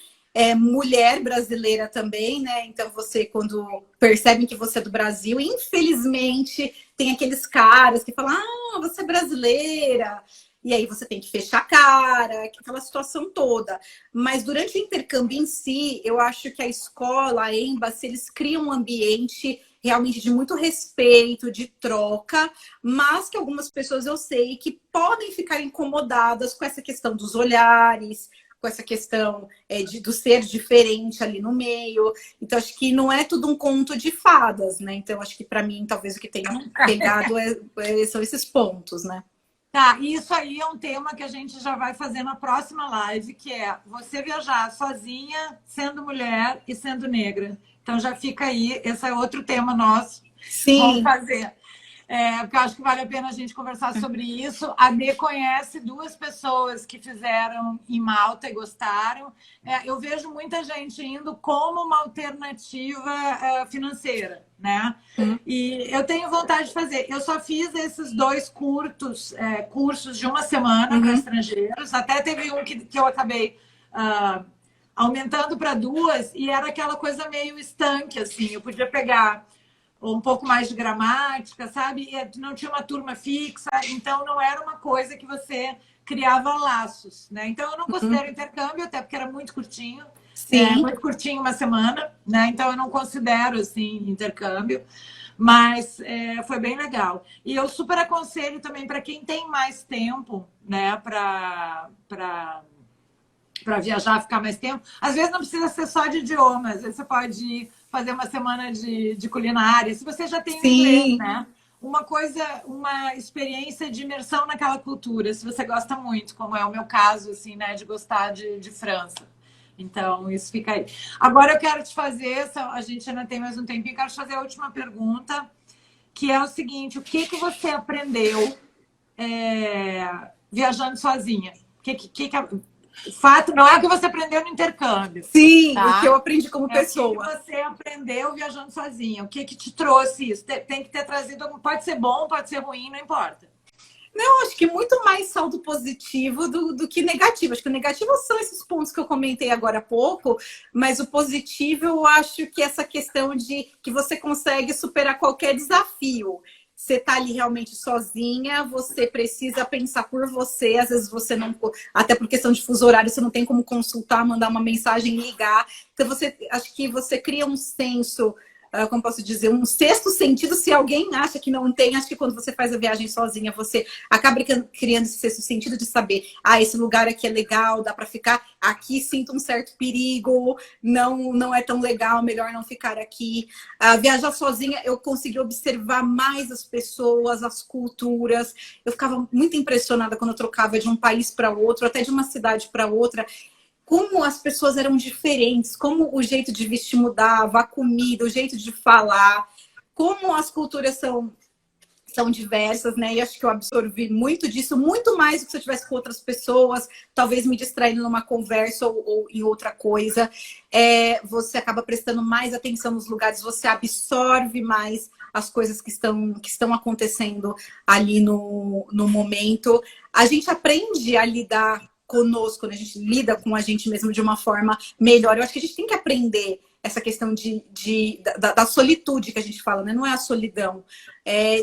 Mulher brasileira também, né? Então, você, quando percebem que você é do Brasil, infelizmente, tem aqueles caras que falam, você é brasileira. E aí você tem que fechar a cara, aquela situação toda. Mas durante o intercâmbio em si, eu acho que a escola, a Embassy, eles criam um ambiente realmente de muito respeito, de troca, mas que algumas pessoas eu sei que podem ficar incomodadas com essa questão dos olhares, com essa questão do ser diferente ali no meio. Então, acho que não é tudo um conto de fadas, né? Então, acho que para mim, talvez o que tenha pegado são esses pontos, né? Tá, isso aí é um tema que a gente já vai fazer na próxima live, que é você viajar sozinha, sendo mulher e sendo negra. Então já fica aí, esse é outro tema nosso. Sim. Vamos fazer. Porque eu acho que vale a pena a gente conversar sobre isso. A Dê conhece 2 pessoas que fizeram em Malta e gostaram. Eu vejo muita gente indo como uma alternativa financeira, né? E eu tenho vontade de fazer. Eu só fiz esses 2 cursos de uma semana para estrangeiros. Até teve um que eu acabei aumentando para 2 e era aquela coisa meio estanque, assim. Eu podia pegar um pouco mais de gramática, sabe? E não tinha uma turma fixa, então não era uma coisa que você criava laços, né? Então eu não considero intercâmbio, até porque era muito curtinho. Muito curtinho, uma semana, né? Então eu não considero assim intercâmbio, mas foi bem legal. E eu super aconselho também para quem tem mais tempo, né? Para viajar, ficar mais tempo. Às vezes não precisa ser só de idioma, às vezes você pode fazer uma semana de culinária, se você já tem o inglês, né? Uma experiência de imersão naquela cultura, se você gosta muito, como é o meu caso, assim, né? De gostar de França. Então, isso fica aí. Agora eu quero te fazer, a gente ainda tem mais um tempinho, quero te fazer a última pergunta, que é o seguinte: o que você aprendeu viajando sozinha? O fato não é o que você aprendeu no intercâmbio. Sim, tá? O que eu aprendi como pessoa. O que você aprendeu viajando sozinha? O que te trouxe isso? Tem que ter trazido. Pode ser bom, pode ser ruim, não importa. Não, acho que muito mais saldo positivo do que negativo. Acho que o negativo são esses pontos que eu comentei agora há pouco, mas o positivo eu acho que essa questão de que você consegue superar qualquer desafio. Você tá ali realmente sozinha, você precisa pensar por você, às vezes você não, até por questão de fuso horário, você não tem como consultar, mandar uma mensagem, ligar. Então acho que você cria um senso, como posso dizer, um sexto sentido. Se alguém acha que não tem, acho que quando você faz a viagem sozinha, você acaba criando esse sexto sentido de saber, esse lugar aqui é legal, dá para ficar, aqui sinto um certo perigo, não é tão legal, melhor não ficar aqui. Viajar sozinha, eu consegui observar mais as pessoas, as culturas. Eu ficava muito impressionada quando eu trocava de um país para outro, até de uma cidade para outra, como as pessoas eram diferentes, como o jeito de vestir mudava, a comida, o jeito de falar, como as culturas são diversas, né? E acho que eu absorvi muito disso, muito mais do que se eu estivesse com outras pessoas, talvez me distraindo numa conversa ou em outra coisa. Você acaba prestando mais atenção nos lugares, você absorve mais as coisas que estão acontecendo ali no momento. A gente aprende a lidar conosco, né? A gente lida com a gente mesmo de uma forma melhor. Eu acho que a gente tem que aprender essa questão da solitude que a gente fala, né? Não é a solidão.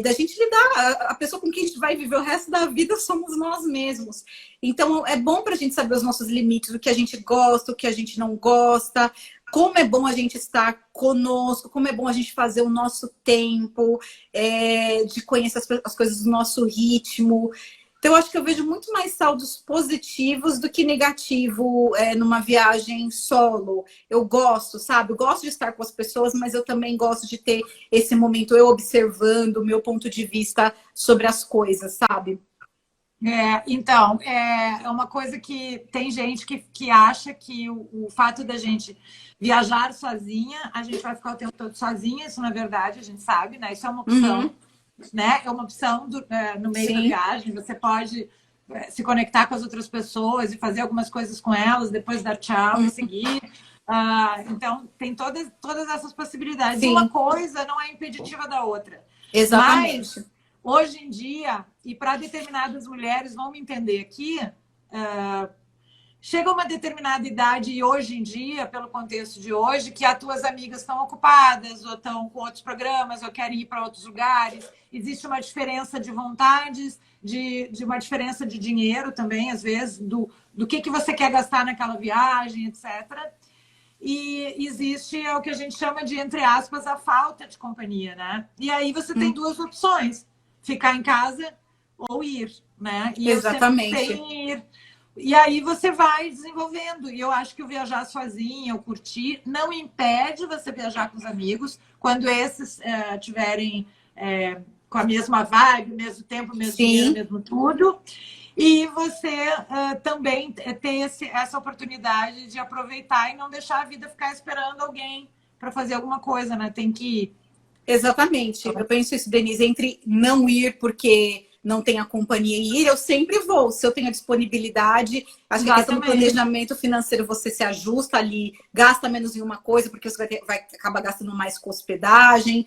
Da gente lidar, a pessoa com quem a gente vai viver o resto da vida somos nós mesmos. Então, é bom para a gente saber os nossos limites, o que a gente gosta, o que a gente não gosta, como é bom a gente estar conosco, como é bom a gente fazer o nosso tempo, de conhecer as coisas do nosso ritmo. Então, eu acho que eu vejo muito mais saldos positivos do que negativo numa viagem solo. Eu gosto, sabe? Eu gosto de estar com as pessoas, mas eu também gosto de ter esse momento, eu observando o meu ponto de vista sobre as coisas, sabe? Então, é uma coisa que tem gente que acha que o fato da gente viajar sozinha, a gente vai ficar o tempo todo sozinha. Isso, na verdade, a gente sabe, né? Isso é uma opção. Né? É uma opção no meio da viagem. Você pode se conectar com as outras pessoas e fazer algumas coisas com elas, depois dar tchau e seguir. Então, tem todas essas possibilidades. Uma coisa não é impeditiva da outra. Exatamente. Mas, hoje em dia, e para determinadas mulheres, vão me entender aqui, chega uma determinada idade, e hoje em dia, pelo contexto de hoje, que as tuas amigas estão ocupadas, ou estão com outros programas, ou querem ir para outros lugares. Existe uma diferença de vontades, de uma diferença de dinheiro também, às vezes, do que você quer gastar naquela viagem, etc. E existe o que a gente chama de, entre aspas, a falta de companhia, né? E aí você tem 2 opções: ficar em casa ou ir, né? E exatamente. Eu sempre ir. E aí você vai desenvolvendo. E eu acho que o viajar sozinha, o curtir, não impede você viajar com os amigos, quando esses tiverem com a mesma vibe, o mesmo tempo, o mesmo dinheiro, o mesmo tudo. E você também ter essa oportunidade de aproveitar e não deixar a vida ficar esperando alguém para fazer alguma coisa, né? Tem que ir. Exatamente. Eu penso isso, Denise, entre não ir porque não tem a companhia e ir, eu sempre vou. Se eu tenho a disponibilidade, acho que a questão do planejamento financeiro, você se ajusta ali, gasta menos em uma coisa, porque você vai acabar gastando mais com hospedagem.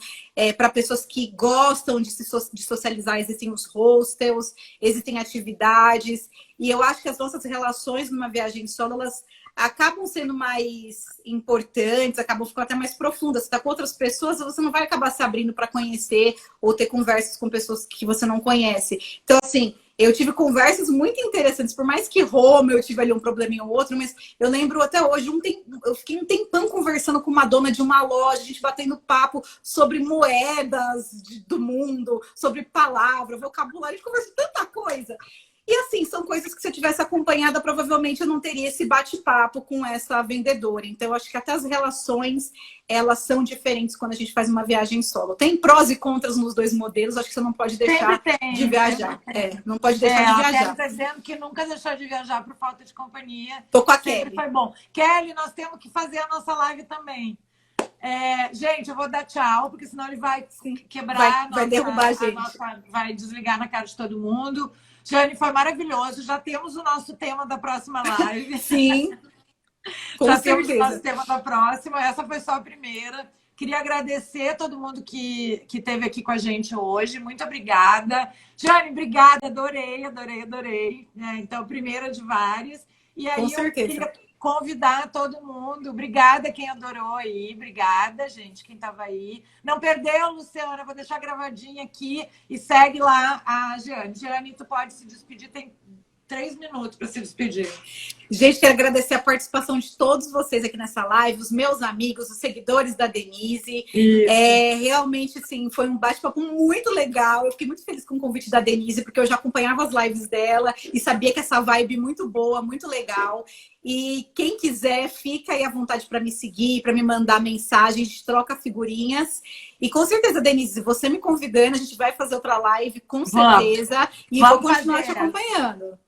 Para pessoas que gostam de socializar, existem os hostels, existem atividades. E eu acho que as nossas relações numa viagem solo, elas acabam sendo mais importantes, acabam ficando até mais profundas. Você está com outras pessoas, você não vai acabar se abrindo para conhecer ou ter conversas com pessoas que você não conhece. Então, assim, eu tive conversas muito interessantes, por mais que Roma eu tive ali um probleminha ou outro, mas eu lembro até hoje, eu fiquei um tempão conversando com uma dona de uma loja, a gente batendo papo sobre moedas do mundo, sobre palavra, vocabulário, a gente conversou tanta coisa. E assim, são coisas que se eu tivesse acompanhada, provavelmente eu não teria esse bate-papo com essa vendedora. Então, eu acho que até as relações, elas são diferentes quando a gente faz uma viagem solo. Tem prós e contras nos dois modelos, acho que você não pode deixar de viajar. Não pode deixar de viajar. A Kelly está dizendo que nunca deixou de viajar por falta de companhia. Tô com a Sempre Kelly. Foi bom. Kelly, nós temos que fazer a nossa live também. Gente, eu vou dar tchau, porque senão ele vai quebrar. Vai derrubar a gente. Vai desligar na cara de todo mundo. Jane, foi maravilhoso. Já temos o nosso tema da próxima live. Sim, com Já certeza. temos o nosso tema da próxima. Essa foi só a primeira. Queria agradecer a todo mundo que esteve aqui com a gente hoje. Muito obrigada. Jane, obrigada. Adorei. Então, primeira de várias. E aí, com certeza. Eu queria convidar todo mundo. Obrigada quem adorou aí. Obrigada, gente, quem estava aí. Não perdeu, Luciana. Vou deixar gravadinha aqui e segue lá a Jane. Jane, tu pode se despedir. Tem 3 minutos para se despedir. Gente, quero agradecer a participação de todos vocês aqui nessa live, os meus amigos, os seguidores da Denise. Realmente, sim, foi um bate-papo muito legal. Eu fiquei muito feliz com o convite da Denise, porque eu já acompanhava as lives dela e sabia que essa vibe muito boa, muito legal. E quem quiser, fica aí à vontade para me seguir, para me mandar mensagem, a gente troca figurinhas. E com certeza, Denise, você me convidando, a gente vai fazer outra live, com certeza. E vou continuar te acompanhando.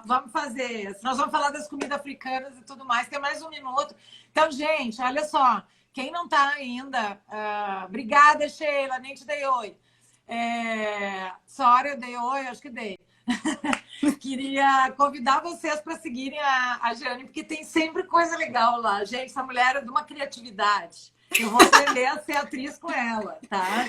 Vamos fazer. Nós vamos falar das comidas africanas e tudo mais. Tem mais um minuto. Então, gente, olha só. Quem não está ainda... obrigada, Sheila. Nem te dei oi. Sorry, eu dei oi? Acho que dei. Queria convidar vocês para seguirem a Jane, porque tem sempre coisa legal lá. Gente, essa mulher é de uma criatividade. Eu vou aprender a ser atriz com ela, tá?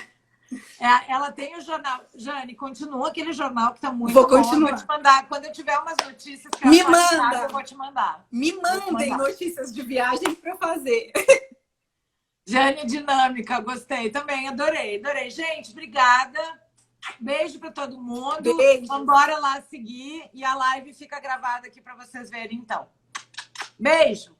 Ela tem o jornal. Jane, continua aquele jornal que tá muito bom. Continuar. Vou te mandar. Quando eu tiver umas notícias que me manda. Eu vou te mandar. Me mandem notícias de viagem para fazer. Jane Dinâmica, gostei também, adorei. Gente, obrigada. Beijo para todo mundo. Beijo. Vamos embora lá seguir e a live fica gravada aqui para vocês verem então. Beijo.